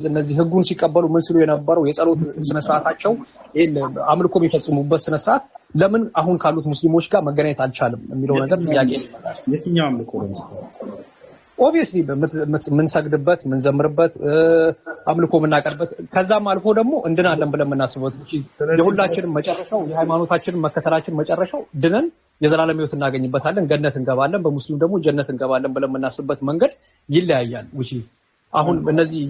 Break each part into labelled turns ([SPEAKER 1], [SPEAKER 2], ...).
[SPEAKER 1] እነዚህ ህጉን ሲቀበሉ ምን ሲሉ የነበረው የጸሎት ስነ ስርዓታቸው ይሄን አምልኮ የሚፈጽሙበት ስነ ስርዓት ለምን አሁን ካሉት ሙስሊሞች ጋር መገናኘት አልቻለም የሚለው ነገር ጥያቄ ይመጣል።
[SPEAKER 2] የትኛው አምልኮ ነው?
[SPEAKER 1] ኦብቪየስሊ የምንሰግድበት የምንዘምርበት አምልኮ የምናቀርበት ከዛም አልፎ ደግሞ እንድናለን ብለን የምናስበት የሁላችንም መጨረሻው የሃይማኖታችንን መከተላችን መጨረሻው ድነን የዘላለም ህይወት እናገኝበታለን፣ ገነት እንገባለን፣ በሙስሊም ደግሞ ጀነት እንገባለን ብለን የምናስበት መንገድ ይለያያል። which is አሁን እነዚህ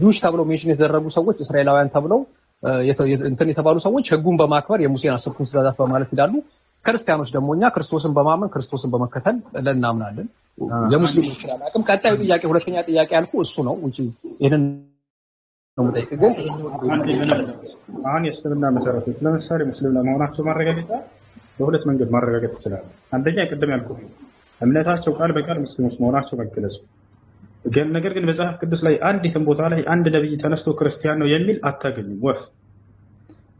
[SPEAKER 1] ጁሽ ተብለው ሜንሽን የተደረጉ ሰዎች እስራኤላውያን ተብለው እንትን የተባሉ ሰዎች ህጉን በማክበር የሙሴን 10 ትእዛዛት በማለት ይላሉ። ክርስቲያኖች ደግሞ እኛ ክርስቶስን በማመን ክርስቶስን በመከተል ለናምናለን። የሙስሊሙ ይችላል አቅም ቀጣዩ ጥያቄ ሁለተኛ ጥያቄ ያልኩ እሱ ነው which is ይሄንን ነው የምጠይቅ። ግን
[SPEAKER 2] አሁን የእስልምና መሰረቶች ለምሳሌ ሙስሊም ለመሆናቸው ማረጋገጫ በሁለት መንገድ ማረጋገጥ ይችላል። አንደኛ ቅድም ያልኩት እምነታቸው ቃል በቃል ሙስሊሞች መሆናቸው መገለጹ ግን ነገር ግን መጽሐፍ ቅዱስ ላይ አንዲትም ቦታ ላይ አንድ ነብይ ተነስቶ ክርስቲያን ነው የሚል አታገኙም። ወፍ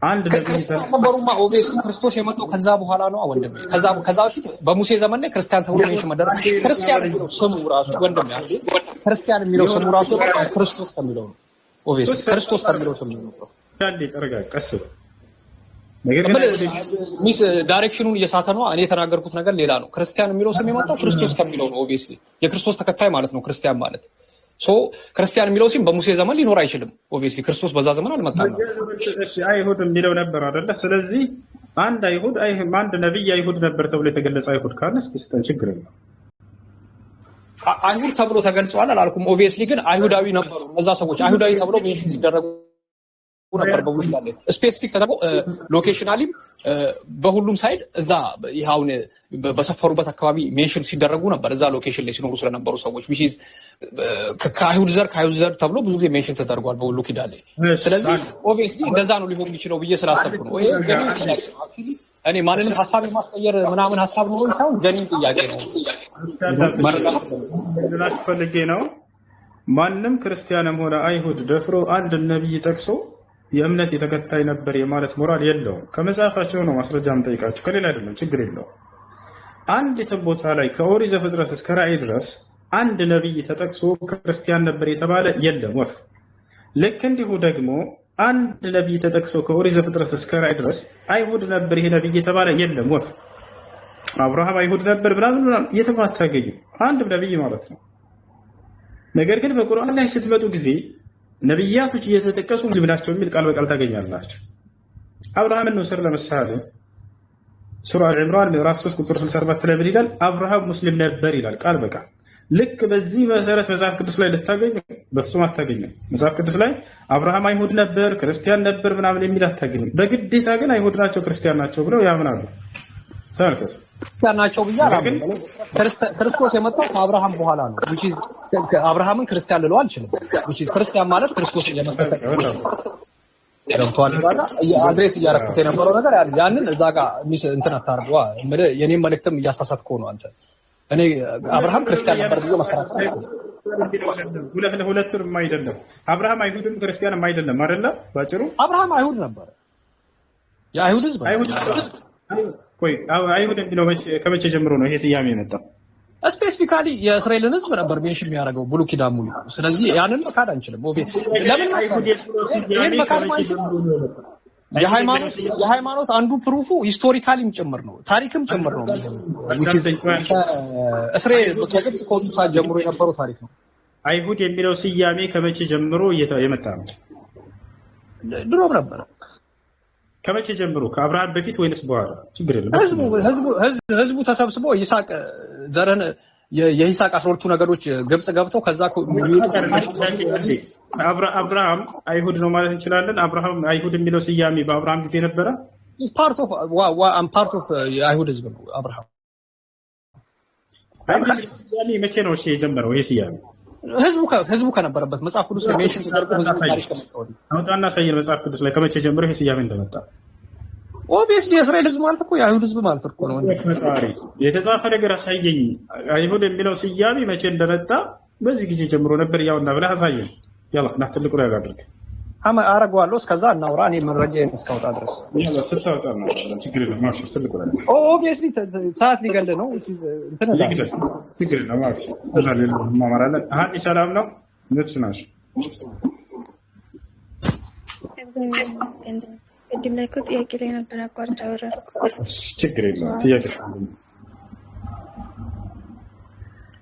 [SPEAKER 2] አንድ ነብይ
[SPEAKER 1] ተነበሩማ ኦቤስ ክርስቶስ የመጣው ከዛ በኋላ ነው ወንድሜ። ከዛ በፊት በሙሴ ዘመን ላይ ክርስቲያን ተብሎ ነው መደረ ክርስቲያን የሚለው ስሙ ራሱ ወንድሜ አለ ክርስቲያን የሚለው ስሙ ራሱ ክርስቶስ ከሚለው ነው። ኦቤስ ክርስቶስ ከሚለው ስሙ ነው።
[SPEAKER 2] ያለ ተረጋቀስ
[SPEAKER 1] ሚስ ዳይሬክሽኑን እየሳተ ነው። እኔ የተናገርኩት ነገር ሌላ ነው። ክርስቲያን የሚለው ስም የመጣው ክርስቶስ ከሚለው ነው። ኦብቪየስሊ የክርስቶስ ተከታይ ማለት ነው ክርስቲያን ማለት። ሶ ክርስቲያን የሚለው ስም በሙሴ ዘመን ሊኖር አይችልም። ኦብቪየስሊ ክርስቶስ በዛ ዘመን አልመጣም ነው።
[SPEAKER 2] እሺ አይሁድ የሚለው ነበር አይደለ? ስለዚህ አንድ አይሁድ አንድ ነብይ አይሁድ ነበር ተብሎ የተገለጸ አይሁድ ካነስ ክስተን ችግር የለም።
[SPEAKER 1] አይሁድ ተብሎ ተገልጿል አላልኩም። ኦብቪየስሊ ግን አይሁዳዊ ነበሩ እነዛ ሰዎች። አይሁዳዊ ተብሎ ሜንሽን ሲደረጉ ነበር በብሉይ ኪዳን ላይ ስፔሲፊክ ተደርጎ ሎኬሽናሊም በሁሉም ሳይድ እዛ ይሁን በሰፈሩበት አካባቢ ሜንሽን ሲደረጉ ነበር እዛ ሎኬሽን ላይ ሲኖሩ ስለነበሩ ሰዎች which is ከአይሁድ ዘር ተብሎ ብዙ ጊዜ ሜንሽን ተደርጓል በብሉይ ኪዳን ላይ። ስለዚህ ኦብቪየስሊ እንደዛ ነው ሊሆን የሚችለው ብዬ ስላሰብኩ ነው። እኔ ማንንም ሀሳብ የማስቀየር ምናምን ሀሳብ ነው ሳይሆን ጀኒን ጥያቄ ነው
[SPEAKER 2] ማለት ፈልጌ ነው። ማንም ክርስቲያንም ሆነ አይሁድ ደፍሮ አንድ ነብይ ጠቅሶ የእምነት የተከታይ ነበር የማለት ሞራል የለውም። ከመጽሐፋቸው ነው ማስረጃ የምጠይቃቸው ከሌላ አይደለም፣ ችግር የለውም። አንዲትም ቦታ ላይ ከኦሪት ዘፍጥረት እስከ ራዕይ ድረስ አንድ ነብይ ተጠቅሶ ክርስቲያን ነበር የተባለ የለም ወፍ። ልክ እንዲሁ ደግሞ አንድ ነብይ ተጠቅሶ ከኦሪት ዘፍጥረት እስከ ራዕይ ድረስ አይሁድ ነበር ይሄ ነብይ የተባለ የለም ወፍ። አብርሃም አይሁድ ነበር ምናምን የትም አታገኝም፣ አንድም ነብይ ማለት ነው። ነገር ግን በቁርአን ላይ ስትመጡ ጊዜ ነብያቶች እየተጠቀሱ ሙስሊም ናቸው የሚል ቃል በቃል ታገኛላችሁ። አብርሃምን ነው ስር ለምሳሌ ሱራ አልዕምራን ምዕራፍ 3 ቁጥር 67 ላይ ምን ይላል? አብርሃም ሙስሊም ነበር ይላል ቃል በቃል። ልክ በዚህ መሰረት መጽሐፍ ቅዱስ ላይ ልታገኙ በፍጹም አታገኙም። መጽሐፍ ቅዱስ ላይ አብርሃም አይሁድ ነበር ክርስቲያን ነበር ምናምን የሚል አታገኙም። በግዴታ ግን አይሁድ ናቸው ክርስቲያን ናቸው ብለው ያምናሉ። ተመልከቱ
[SPEAKER 1] ናቸው ብያለሁ። ክርስቶስ የመጣው ከአብርሃም በኋላ ነው which is አብርሃምን ክርስቲያን ልለው አልችልም which is ክርስቲያን ማለት ክርስቶስን የመከተል ገብቷል። ባላ አድሬስ እያደረኩት የነበረው ነገር ያንን እዛ ጋር ሚስ እንትን አታርጉ። የኔም መልእክትም እያሳሳትከው ነው አንተ። እኔ አብርሃም ክርስቲያን ነበር ብዬ መከራከር
[SPEAKER 2] ሁለቱንም አይደለም። አብርሃም አይሁድም ክርስቲያንም አይደለም አይደለ? ባጭሩ አብርሃም አይሁድ ነበር፣
[SPEAKER 1] የአይሁድ ህዝብ
[SPEAKER 2] ቆይ አይሁድ የሚለው ከመቼ ጀምሮ ነው ይሄ ስያሜ የመጣው?
[SPEAKER 1] ስፔሲፊካሊ የእስራኤልን ህዝብ ነበር ሜንሽን የሚያደርገው ብሉይ ኪዳን ሙሉ። ስለዚህ ያንን መካድ አንችልም። ለምን የሃይማኖት አንዱ ፕሩፉ ሂስቶሪካሊም ጭምር ነው ታሪክም ጭምር ነው። እስራኤል ከግብፅ ከወጡ ሰዓት ጀምሮ የነበረው ታሪክ ነው።
[SPEAKER 2] አይሁድ የሚለው ስያሜ ከመቼ ጀምሮ የመጣ ነው?
[SPEAKER 1] ድሮም ነበረ።
[SPEAKER 2] ከመቼ ጀምሮ? ከአብርሃም በፊት ወይንስ በኋላ? ችግር የለም።
[SPEAKER 1] ህዝቡ ተሰብስቦ ይስሐቅ ዘርህን የይስሐቅ 12ቱ ነገዶች ግብፅ ገብተው ከዛ
[SPEAKER 2] አብርሃም አይሁድ ነው ማለት እንችላለን። አብርሃም አይሁድ የሚለው ስያሜ በአብርሃም ጊዜ ነበረ።
[SPEAKER 1] ፓርት ኦፍ የአይሁድ ህዝብ ነው አብርሃም።
[SPEAKER 2] ስያሜ መቼ ነው እሺ የጀመረው ይሄ ስያሜ?
[SPEAKER 1] ህዝቡ ከነበረበት መጽሐፍ ቅዱስ ላይ ሜንሽን ተደርጎ ህዝቡ ታሪክ ከመጣው
[SPEAKER 2] አውጣና ሳይል መጽሐፍ ቅዱስ ላይ ከመቼ ጀምሮ ይሄ ስያሜ እንደመጣ።
[SPEAKER 1] ኦብቪየስሊ የእስራኤል ህዝብ ማለት እኮ የአይሁድ ህዝብ ማለት እኮ ነው።
[SPEAKER 2] የተጻፈ ነገር አሳየኝ። አይሁድ የሚለው ስያሜ መቼ እንደመጣ በዚህ ጊዜ ጀምሮ ነበር ያውና ብለህ አሳየኝ። ያላ ና ትልቁ ላይ አድርግ
[SPEAKER 1] አረጋዋለሁ። እስከዛ እናውራ። እኔ መረጃዬን እስካወጣ ድረስ
[SPEAKER 2] ስታወጣ ነው ችግር የለም። ማርሽ ትልቁ ላይ
[SPEAKER 1] ኦብቪየስሊ ሰዓት ሊገል ነው እንትን
[SPEAKER 2] ችግር የለም። ማርሽ ሰላም ነው። ምንድን ናችሁ?
[SPEAKER 3] ቅድም ላይ እኮ ጥያቄ ላይ ነበር አቋርጬ አወራሁ።
[SPEAKER 2] ችግር የለውም። ጥያቄሽ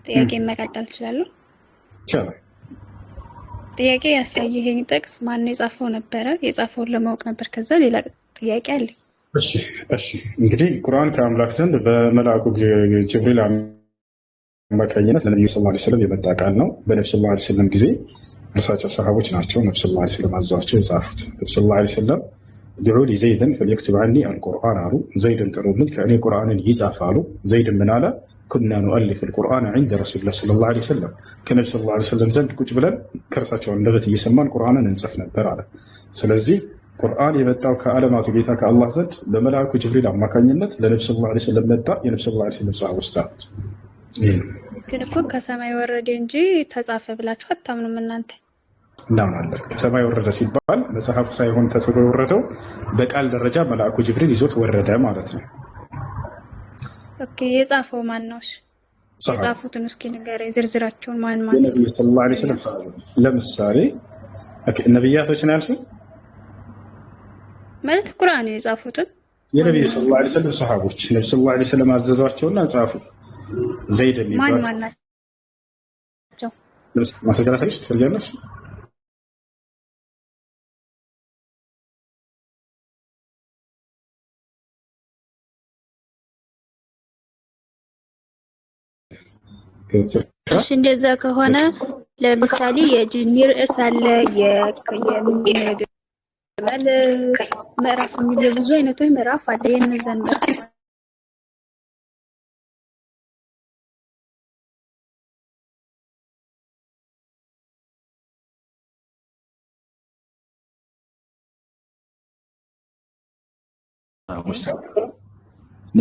[SPEAKER 3] ጥያቄ መቀጠል እችላለሁ?
[SPEAKER 2] ይቻላል።
[SPEAKER 3] ጥያቄ ያሳየኸኝ ጥቅስ ማነው የጻፈው ነበረ? የጻፈውን ለማወቅ ነበር። ከዛ ሌላ ጥያቄ አለኝ።
[SPEAKER 2] እሺ እንግዲህ ቁርአን ከአምላክ ዘንድ በመልአኩ ጅብሪል አማካኝነት ለነቢዩ ሰለላሁ ዐለይሂ ወሰለም የመጣ ቃል ነው። በነብዩ ሰለላሁ ዐለይሂ ወሰለም ጊዜ እርሳቸው ሰሃቦች ናቸው ነብዩ ሰለላሁ ዐለይሂ ወሰለም አዘዋቸው የጻፉት። ነብዩ ሰለላሁ ዐለይሂ ወሰለም ድዑ ሊ ዘይድን ፈልየክቱብ ዐኒ አልቁርአን አሉ። ዘይድን ጥሩልን ከእኔ ቁርአንን ይጻፍ አሉ። ዘይድ ምን አለ? ኩና ኑአሊፍ አልቁርአን ዐንደ ረሱሊላህ ሰለላሁ ዐለይሂ ወሰለም ከነብዩ ሰለላሁ ዐለይሂ ወሰለም ዘንድ ቁጭ ብለን ከእርሳቸው አንደበት እየሰማን ቁርአንን እንጽፍ ነበር አለ። ስለዚህ ቁርአን የመጣው ከዓለማቱ ጌታ ከአላህ ዘንድ በመልአኩ ጅብሪል አማካኝነት ለነብዩ ሰለላሁ ዐለይሂ ወሰለም መጣ። የነብዩ ሰለላሁ ዐለይሂ ወሰለም ሰሃቦች ጻፉት።
[SPEAKER 3] ግን እኮ ከሰማይ ወረደ እንጂ ተጻፈ ብላችሁ አታምኑም እናንተ።
[SPEAKER 2] እናምናለን። ከሰማይ ወረደ ሲባል መጽሐፉ ሳይሆን ተጽፎ የወረደው በቃል ደረጃ መልአኩ ጅብሪል ይዞት ወረደ ማለት ነው።
[SPEAKER 3] ኦኬ፣ የጻፈው ማን ነው? የጻፉትን እስኪ ንገረኝ፣ ዝርዝራቸውን ማን ማን?
[SPEAKER 2] የነብዩ ሰለላሁ ዐለይሂ ወሰለም ሰሃቦች። ለምሳሌ ነብያቶች ነው ያልሽው ማለት
[SPEAKER 3] ቁርአን የጻፉትን
[SPEAKER 2] የነብዩ ሰለላሁ ዐለይሂ ወሰለም ሰሃቦች ነብዩ ሰለላሁ ዐለይሂ ወሰለም አዘዟቸውና ጻፉ። ዘይድ የሚባል
[SPEAKER 3] ማን ናቸው?
[SPEAKER 2] ማስረጃ ላሳይሽ ትፈልጊያለሽ?
[SPEAKER 3] እሺ እንደዛ ከሆነ ለምሳሌ የጂኒ ርዕስ አለ፣ የግመል ምዕራፍ የሚል ብዙ አይነቶች ምዕራፍ አለ። የነዛን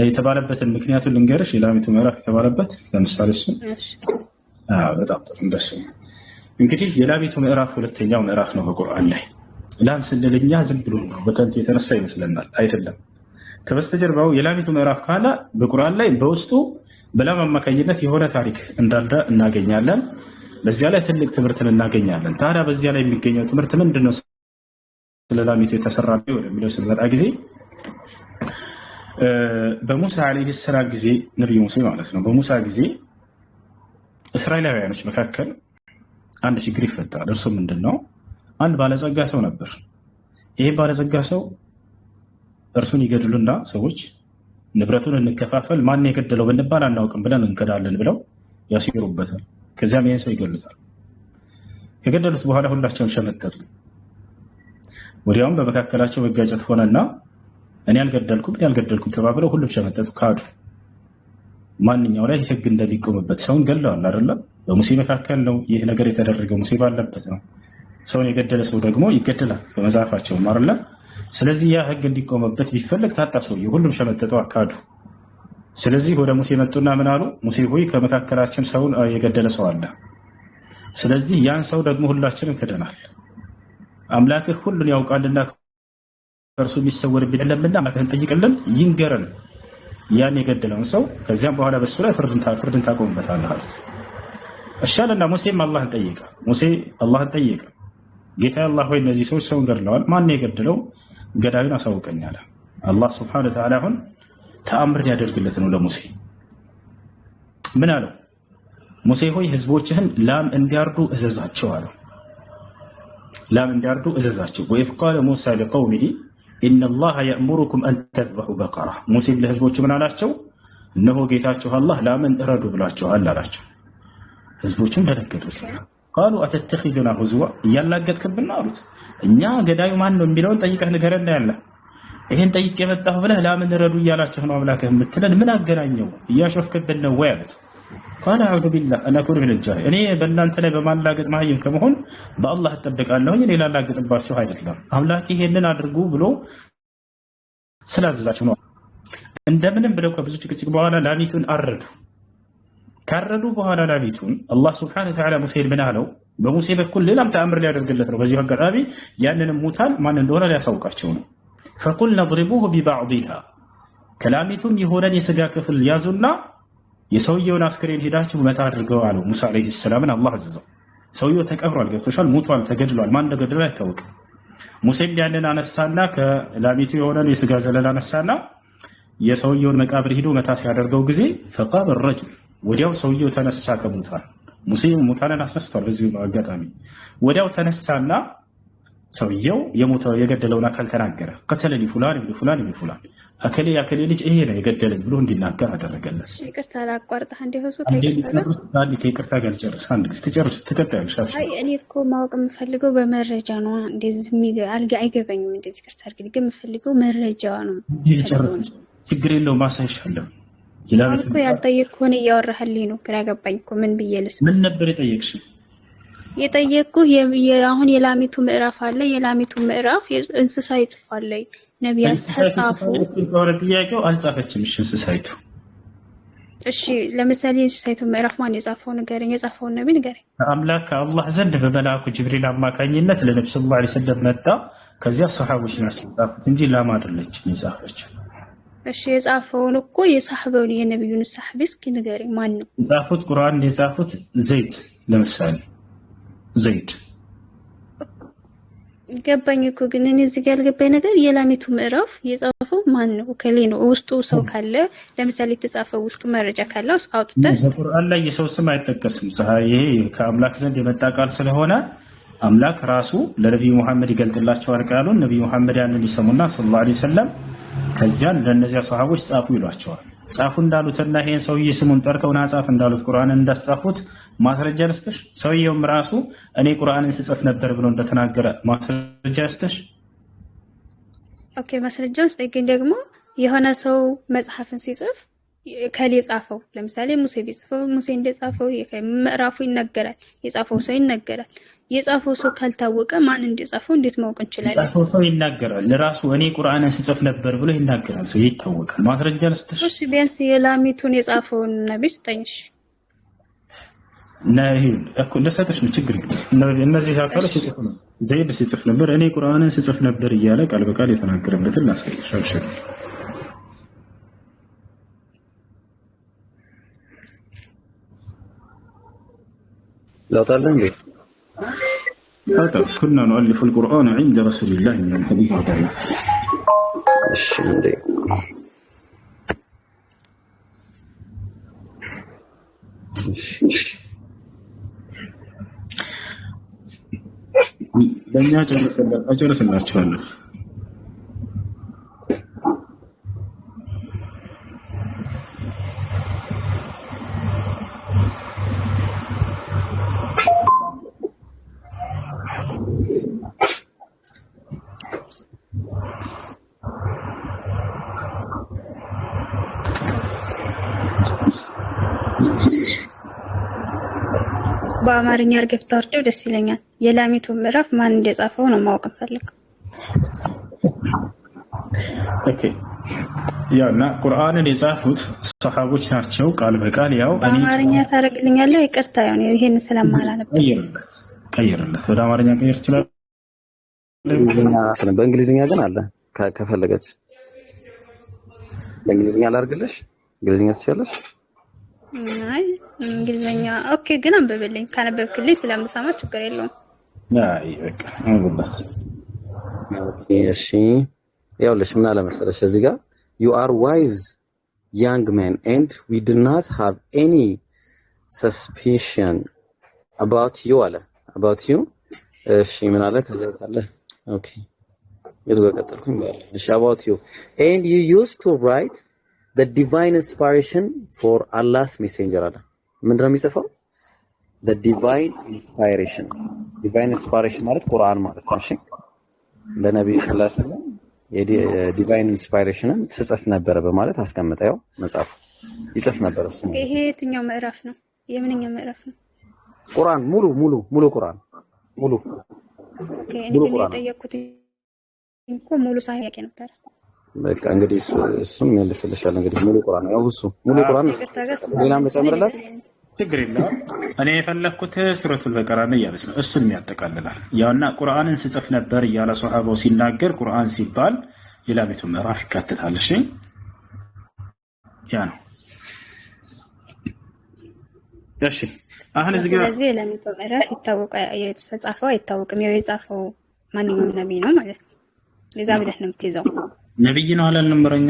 [SPEAKER 2] የተባለበትን ምክንያቱን ልንገርሽ። የላሚቱ ምዕራፍ የተባለበት ለምሳሌ እሱ በጣም ጥሩ እንደሱ እንግዲህ የላሚቱ ምዕራፍ ሁለተኛው ምዕራፍ ነው በቁርአን ላይ። ላም ስንል እኛ ዝም ብሎ ነው በከንቱ የተነሳ ይመስለናል። አይደለም። ከበስተጀርባው የላሚቱ ምዕራፍ ካለ በቁርአን ላይ በውስጡ በላም አማካኝነት የሆነ ታሪክ እንዳለ እናገኛለን። በዚያ ላይ ትልቅ ትምህርትን እናገኛለን። ታዲያ በዚያ ላይ የሚገኘው ትምህርት ምንድን ነው? ስለ ላሚቱ የተሰራ ወደሚለው ስንመጣ ጊዜ በሙሳ ዓለይሂ ሰላም ጊዜ ነብዩ ሙሳ ማለት ነው። በሙሳ ጊዜ እስራኤላውያኖች መካከል አንድ ችግር ይፈጠራል። እርሱ ምንድን ነው? አንድ ባለጸጋ ሰው ነበር። ይሄ ባለጸጋ ሰው እርሱን ይገድሉና ሰዎች ንብረቱን እንከፋፈል፣ ማን የገደለው ብንባል አናውቅም ብለን እንከዳለን ብለው ያሲሩበታል። ከዚያም ይህን ሰው ይገሉታል። ከገደሉት በኋላ ሁላቸውን ሸመጠጡ። ወዲያውም በመካከላቸው መጋጨት ሆነና እኔ አልገደልኩም ተባብለው ሁሉም ሸመጠጡ፣ ካዱ። ማንኛው ላይ ህግ እንደሚቆምበት ሰውን ገለዋል አይደለም? በሙሴ መካከል ነው ይህ ነገር የተደረገው፣ ሙሴ ባለበት ነው። ሰውን የገደለ ሰው ደግሞ ይገደላል በመጽሐፋቸው አይደለ? ስለዚህ ያ ህግ እንዲቆምበት ቢፈለግ ታጣ ሰውዬ፣ ሁሉም ሸመጠጠው፣ አካዱ። ስለዚህ ወደ ሙሴ መጡና ምን አሉ? ሙሴ ሆይ ከመካከላችን ሰውን የገደለ ሰው አለ። ስለዚህ ያን ሰው ደግሞ ሁላችንም ክደናል። አምላክህ ሁሉን ያውቃልና ከእርሱ የሚሰወርብን የለምና አምላክህን ጠይቅልን፣ ይንገረን ያን የገደለውን ሰው። ከዚያም በኋላ በሱ ላይ ፍርድን ታቆምበታለህ አሉት። እሻለና ሙሴም አላህን ጠየቀ። ሙሴ አላህን ጠየቀ። ጌታ አላህ ሆይ እነዚህ ሰዎች ሰውን ገድለዋል፣ ማን የገደለው? ገዳዩን አሳውቀኝ አለ። አላህ ሱብሓነሁ ወተዓላ አሁን ተአምር ያደርግለት ነው ለሙሴ። ምን አለው? ሙሴ ሆይ ህዝቦችህን ላም እንዲያርዱ እዘዛቸው አለው። ላም እንዲያርዱ እዘዛቸው። ወኢዝ ቃለ ሙሳ ሊቀውሚሂ ኢነላሃ የእሙሩኩም አን ተዝበሑ በቀራ። ሙሴም ለህዝቦቹ ምን አላቸው? እነሆ ጌታችሁ አላህ ላምን እረዱ ብሏቸዋል አላቸው። ህዝቦቹም ደነገጡ። ቃሉ አተተኺዙና ሁዝዋ፣ እያላገጥክብን አሉት። እኛ ገዳዩ ማን ነው የሚለውን ጠይቀህ ንገረን ያለ፣ ይህን ጠይቅ የመጣሁ ብለህ ላምን እረዱ እያላችሁ ነው አምላክህ የምትለን፣ ምን አገናኘው? እያሾፍክብን ነው ወይ አሉት። ቃለ አዑዙ ቢላህ አን አኩነ ሚነል ጃሂሊን፣ እኔ በእናንተ ላይ በማላገጥ መሀይም ከመሆን በአላህ እጠብቃለሁኝ፣ እኔ ላላገጥባችሁ አይደለም። አምላክ ይሄንን አድርጉ ብሎ ስላዘዛችሁ ነው። እንደምንም ብለው ከብዙ ጭቅጭቅ በኋላ ላሚቱን አረዱ። ካረዱ በኋላ ላሚቱን አላህ ሱብሓነሁ ወተዓላ ሙሴን ምን አለው? በሙሴ በኩል ሌላም ተአምር ሊያደርግለት ነው። በዚሁ አጋጣሚ ያንንም ሙታን ማን እንደሆነ ሊያሳውቃቸው ነው። ፈቁልና ድሪቡሁ ቢባዕዲሃ፣ ከላሚቱም የሆነን የስጋ ክፍል ያዙና የሰውየውን አስክሬን ሄዳችሁ መታ አድርገው አለው። ሙሳ ዓለይሂ ሰላምን አላህ አዘዘው። ሰውየው ተቀብሯል፣ ገብቶሻል፣ ሙቷል፣ ተገድሏል። ማን እንደገደለው አይታወቅም። ሙሴም ያንን አነሳና ከላሚቱ የሆነን የስጋ ዘለላ አነሳና የሰውየውን መቃብር ሂዶ መታ ሲያደርገው ጊዜ ፈቃም الرجل ወዲያው ሰውየው ተነሳ ከሙታን። ሙሴ ሙታንን አስነስቷል። በዚህ አጋጣሚ ወዲያው ተነሳና ሰውየው የገደለውን አካል ተናገረ። ቀተለኒ ፉላን ኢብኑ ፉላን ኢብኑ ፉላን አከሌ ያከሌ ልጅ ይሄ ነው የገደለኝ ብሎ እንዲናገር አደረገለት።
[SPEAKER 3] ይቅርታ ላቋርጥህ አንዴ ሆሶ
[SPEAKER 2] ይቅርታ ጋር ጨርስ። አንድ ጊዜ ትጨርስ ትቀጥያለሽ።
[SPEAKER 3] አይ እኔ እኮ ማወቅ የምፈልገው በመረጃ ነው። እንደዚህ አይገባኝም። እንደዚህ ይቅርታ አድርግልኝ፣ ግን የምፈልገው መረጃ ነው።
[SPEAKER 2] ይጨርስ፣ ችግር የለውም ማሳይሻለሁ።
[SPEAKER 3] ይላል እኮ ያልጠየቅኩህ ሆነ እያወራህልኝ ነው። ግራ ገባኝ እኮ ምን ብዬ ልስማ?
[SPEAKER 2] ምን ነበር የጠየቅሽ?
[SPEAKER 3] የጠየቅኩህ አሁን የላሚቱ ምዕራፍ አለ። የላሚቱ ምዕራፍ እንስሳ ይጽፋል። ነቢያት ተጻፉ
[SPEAKER 2] ከሆነ ጥያቄው አልጻፈችም። እሺ እንስሳይቱ፣
[SPEAKER 3] እሺ ለምሳሌ እንስሳይቱ ምዕራፍ ማን የጻፈው ንገረኝ። የጻፈውን ነቢ ንገረኝ።
[SPEAKER 2] አምላክ ከአላህ ዘንድ በመልአኩ ጅብሪል አማካኝነት ለነብዩ ሰለላሁ ዐለይሂ ወሰለም መጣ። ከዚያ ሰሃቦች ናቸው የጻፉት እንጂ ላም አይደለችም የጻፈችው።
[SPEAKER 3] እሺ የጻፈውን እኮ የሳህበውን የነብዩን ሳህብ እስኪ ንገረኝ። ማን ነው
[SPEAKER 2] የጻፉት? ቁርአን የጻፉት ዘይድ፣ ለምሳሌ ዘይድ
[SPEAKER 3] ገባኝ እኮ ግን እኔ እዚህ ጋር ያልገባኝ ነገር የላሚቱ ምዕራፍ የጻፈው ማን ነው? ከሌ ነው ውስጡ ሰው ካለ ለምሳሌ የተጻፈው ውስጡ መረጃ ካለ አውጥተህ
[SPEAKER 2] በቁርአን ላይ የሰው ስም አይጠቀስም። ይሄ ከአምላክ ዘንድ የመጣ ቃል ስለሆነ አምላክ ራሱ ለነብዩ መሐመድ ይገልጥላቸዋል ቃሉን። ነብዩ መሐመድ ያንን ይሰሙና ሰለላሁ ዐለይሂ ወሰለም ከዚያን ለነዚያ ሰሃቦች ጻፉ ይሏቸዋል። ጻፉ እንዳሉትና ይሄን ሰውዬ ስሙን ጠርተውና ጻፍ እንዳሉት ቁርአንን እንዳስጻፉት ማስረጃ ልስጥሽ። ሰውየውም ራሱ እኔ ቁርአንን ስጽፍ ነበር ብሎ እንደተናገረ ማስረጃ ልስጥሽ።
[SPEAKER 3] ኦኬ ማስረጃው ውስጥ ግን ደግሞ የሆነ ሰው መጽሐፍን ሲጽፍ ከሌ ጻፈው፣ ለምሳሌ ሙሴ ቢጽፈው ሙሴ እንደጻፈው ምዕራፉ ይነገራል፣ የጻፈው ሰው ይነገራል። የጻፈው ሰው ካልታወቀ ማን እንደጻፈው እንዴት ማወቅ እንችላለን?
[SPEAKER 2] የጻፈው ሰው ይናገራል። ለራሱ እኔ ቁርአንን ስጽፍ ነበር ብሎ ይናገራል። ሰው ይታወቃል። ማስረጃ ልስጥሽ።
[SPEAKER 3] እሺ ቢያንስ የላሚቱን የጻፈውን ነብይ ስጠኝሽ።
[SPEAKER 2] ነህ እኮ ለሰጠሽ ነው ችግር የለም። እነዚህ አካሎች ሲጽፉ ነው። ዘይድ ሲጽፍ ነበር፣ እኔ ቁርአንን ስጽፍ ነበር እያለ ቃል በቃል የተናገረበትን ላሳይሽ። አብሽር
[SPEAKER 4] ላውጣልህ እንዴ?
[SPEAKER 2] كنا نؤلف القرآن عند رسول الله من الحديث الضعيف. ለእኛ ጨርስላችኋለሁ።
[SPEAKER 3] በአማርኛ አድርገህ ብታወርደው ደስ ይለኛል። የላሚቱ ምዕራፍ ማን እንደጻፈው ነው ማወቅ ፈልገው።
[SPEAKER 2] ኦኬ ያውና ቁርአንን የጻፉት ሰሃቦች ናቸው ቃል በቃል ያው
[SPEAKER 3] በአማርኛ ታረግልኛለህ? ይቅርታ ያው ይሄን ስለማላነብ
[SPEAKER 2] ቀይርለት ወደ አማርኛ ቀይር ይችላል።
[SPEAKER 4] በእንግሊዝኛ ግን አለ ከፈለገች በእንግሊዝኛ ላድርግልሽ። እንግሊዝኛ ትችላለሽ?
[SPEAKER 3] አይ እንግሊዝኛ ኦኬ፣ ግን አንብብልኝ። ካነበብክልኝ ስለምሰማ ችግር የለውም።
[SPEAKER 2] አይ በቃ አንብብልኝ።
[SPEAKER 4] ኦኬ እሺ፣ ያውልሽ ምን አለ መሰለሽ እዚህ ጋር you are wise young man and we do not have any suspicion about you አለ about you። እሺ ምን አለ ከዛ አለ ኦኬ የዝጋ ቀጠልኩኝ ባለ እሺ about you and you used to write the divine inspiration for Allah's messenger አለ። ምንድነው የሚጽፈው? the divine inspiration ማለት ቁርአን ማለት ነው። እሺ ለነብዩ ሰለላሁ ዐለይሂ ወሰለም የዲቫይን ኢንስፓይሬሽንን ትጽፍ ነበር በማለት አስቀምጠው መጽሐፍ ይጽፍ ነበር እሱ።
[SPEAKER 3] ይሄ የትኛው ምዕራፍ ነው? የምንኛው ምዕራፍ ነው?
[SPEAKER 4] ቁርአን ሙሉ ቁርአን ሙሉ።
[SPEAKER 3] ኦኬ እኔ የጠየቅኩት እኮ ሙሉ ሳይያቂ ነበር።
[SPEAKER 4] በቃ እንግዲህ እሱም መልስልሻል። እንግዲህ ሙሉ ቁርአን ያው እሱ ሙሉ ቁርአን ሌላም መጨመርላት
[SPEAKER 2] ችግር የለውም። እኔ የፈለኩት ሱረቱል በቀራ ነው እያለች ነው። እሱን ያጠቃልላል። ያውና ቁርአንን ስጽፍ ነበር እያለ ሱሐባው ሲናገር ቁርአን ሲባል የላሚቱ ምዕራፍ ይካተታል። እሺ ያ ነው። እሺ አሁን እዚህ ጋር
[SPEAKER 3] ስለዚህ የላሚቱ ምዕራፍ ይታወቃል። የተጻፈው አይታወቅም። ያው የጻፈው ማንኛውም ነብይ ነው ማለት ነው። ለዛ ብለህ ነው የምትይዘው።
[SPEAKER 2] ነብይ ነው አላልንም፣ ምረኛ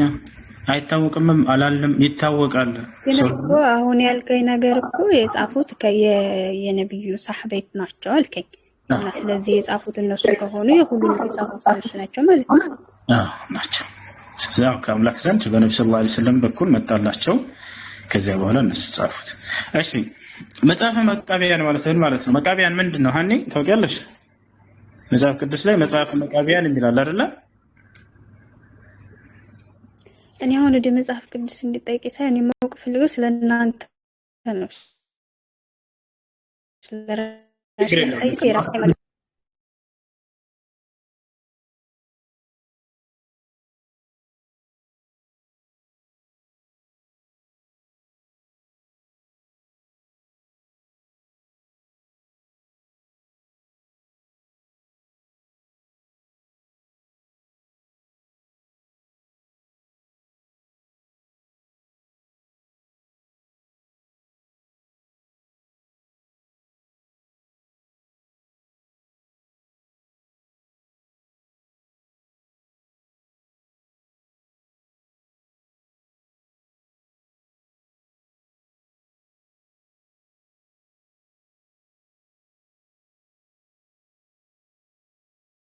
[SPEAKER 2] አይታወቅምም አላልንም፣ ይታወቃል።
[SPEAKER 3] ግን እኮ አሁን ያልከኝ ነገር እኮ የጻፉት የነብዩ ሰሐቤት ናቸው አልከኝ። እና ስለዚህ የጻፉት እነሱ ከሆኑ የሁሉንም የጻፉት እነሱ ናቸው ማለት ነው።
[SPEAKER 2] ናቸው። ያው ከአምላክ ዘንድ በነብዩ ሰለላሁ ዐለይሂ ወሰለም በኩል መጣላቸው። ከዚያ በኋላ እነሱ ጻፉት። እሺ መጽሐፈ መቃቢያን ማለት ነው። መቃቢያን ምንድን ነው? ሀኒ ታውቂያለሽ? መጽሐፍ ቅዱስ ላይ መጽሐፈ መቃቢያን የሚላል አይደለ?
[SPEAKER 3] እኔ አሁን ወደ መጽሐፍ ቅዱስ እንድጠይቅ ሳይሆን የማወቅ ፈልገው ስለናንተ ነው።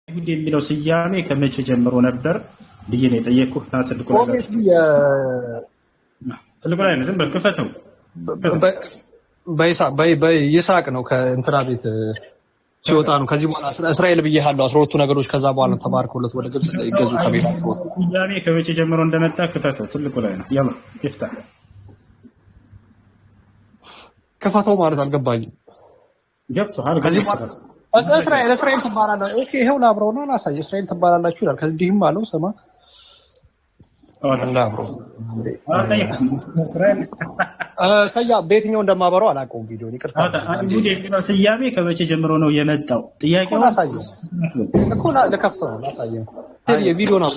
[SPEAKER 2] አይሁድ የሚለው ስያሜ ከመቼ ጀምሮ ነበር ብዬ ነው የጠየኩህ። ትልቁ ላይ ነው። ዝም በል ክፈተው።
[SPEAKER 1] በይስሐቅ ነው ከእንትና ቤት ሲወጣ ነው። ከዚህ በኋላ እስራኤል ብዬሃለሁ 12ቱ ነገዶች ከዛ በኋላ ተባርከውለት ወደ ግብጽ ይገዙ ከቤታቸው።
[SPEAKER 2] ስያሜ ከመቼ ጀምሮ እንደመጣ ክፈተው። ትልቁ ላይ ነው። ያው ይፍታ።
[SPEAKER 1] ክፈተው ማለት አልገባኝም።
[SPEAKER 2] ገብቶሃል?
[SPEAKER 1] ከዚህ በኋላ እስራኤል ትባላላችሁ። ኦኬ ይሄው ላብረውና ላሳይ። እስራኤል ትባላላችሁ ይላል። ከዚህም አለው ስማ ላብረው ሰያ በየትኛው እንደማበረው አላውቀውም። ቪዲዮ ይቅርታ።
[SPEAKER 2] አይሁድ የሚለው ስያሜ ከመቼ ጀምሮ ነው የመጣው? ጥያቄው
[SPEAKER 1] ላሳየው እኮ ለከፍተው ነው ላሳየው። የቪዲዮ ነው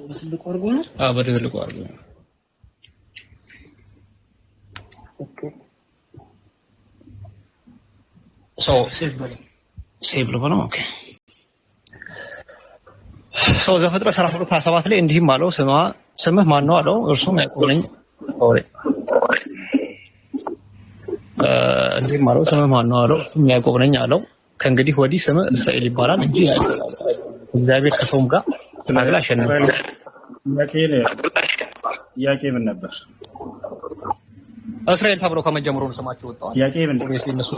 [SPEAKER 2] በትልቁ አድርጎ ነው።
[SPEAKER 1] በትልቁ አድርጎ ነው። ሴቭ ብሎ ኦኬ። ዘፍጥረት 32:27 ላይ እንዲህም አለው ስምህ ማን ነው አለው። እርሱም ያዕቆብ ነኝ። እንዲህም አለው ስምህ ማን ነው አለው። እርሱም ያዕቆብ ነኝ አለው። ከእንግዲህ ወዲህ ስምህ እስራኤል ይባላል እንጂ እግዚአብሔር ከሰውም ጋር ታግላ አሸነፈ።
[SPEAKER 2] ጥያቄ ምን ነበር?
[SPEAKER 1] እስራኤል ተብሎ ከመጀመሩ ነው ስማቸው ወጣው።
[SPEAKER 2] ጥያቄ ምን ነበር?
[SPEAKER 1] እነሱ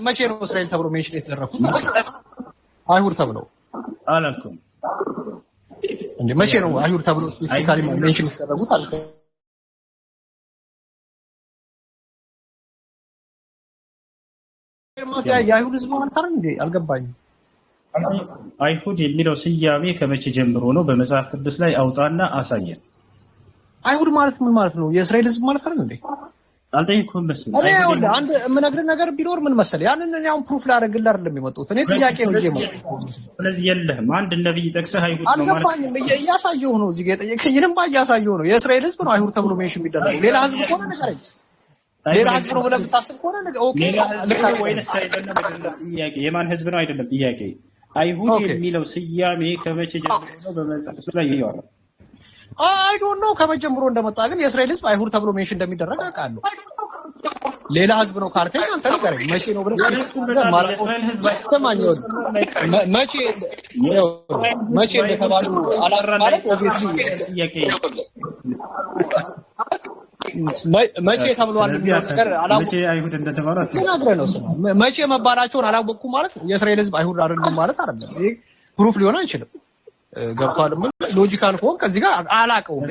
[SPEAKER 1] መቼ ነው እስራኤል ተብሎ ሜንሽን የተደረጉት? አይሁድ ተብለው
[SPEAKER 2] አላልኩም
[SPEAKER 1] እንዴ? መቼ ነው አይሁድ ተብሎ ስፔሲፊካሊ ሜንሽን የተደረጉት? አልከ የአይሁድ ህዝብ ማለት አይደል እንዴ? አልገባኝም።
[SPEAKER 2] አይሁድ የሚለው ስያሜ ከመቼ ጀምሮ ነው? በመጽሐፍ ቅዱስ ላይ አውጣና አሳየን።
[SPEAKER 1] አይሁድ ማለት ምን ማለት ነው? የእስራኤል ህዝብ ማለት አይደል እንዴ?
[SPEAKER 2] አልጠየኩም። መስሎኝ
[SPEAKER 1] እኔ አንድ የምነግርህ ነገር ቢኖር ምን መሰለህ፣ ያንን እኔ አሁን ፕሩፍ ላደርግልህ አይደለም የመጣሁት። እኔ ጥያቄ ነው እንጂ
[SPEAKER 2] ስለዚህ የለህም። አንድ ነብይ ጠቅሰህ አይሁድ ነው ማለት
[SPEAKER 1] አልገባኝም። እያሳየሁ ነው እዚህ ጋር የጠየቀኝንም እያሳየሁ ነው። የእስራኤል ህዝብ ነው አይሁድ ተብሎ ሜንሽን የሚደረገው። ሌላ ህዝብ ከሆነ ንገረኝ። ሌላ ህዝብ ነው ብለህ ብታስብ ከሆነ ኦኬ።
[SPEAKER 2] ወይንስ አይደለም? ጥያቄ የማን ህዝብ ነው አይደለም ጥያቄ። አይሁድ የሚለው ስያሜ ከመቼ ጀምሮ ነው በመጽሐፍ ቅዱስ ላይ ይያወራል?
[SPEAKER 1] አይ ዶንት ኖ ከመጀመሩ እንደመጣ ግን የእስራኤል ህዝብ አይሁድ ተብሎ ሜንሽን እንደሚደረግ አውቃለሁ። ሌላ ህዝብ ነው ካልከኝ አንተ ንገረኝ። መቼ ነው ብለህ መቼ እንደተባሉ አላውቅም ማለት ኦብቪየስሊ መቼ ተብሏል ነገር አላውቅም።
[SPEAKER 2] አይሁድ እንደተባሉ
[SPEAKER 1] ተናግረህ ነው ስማ። መቼ መባላቸውን አላወቅኩም ማለት የእስራኤል ህዝብ አይሁድ አይደሉም ማለት አይደለም። ይሄ ፕሩፍ ሊሆን አይችልም። ገብቷል? ሎጂካል ከሆነ ከዚህ ጋር አላውቀውም።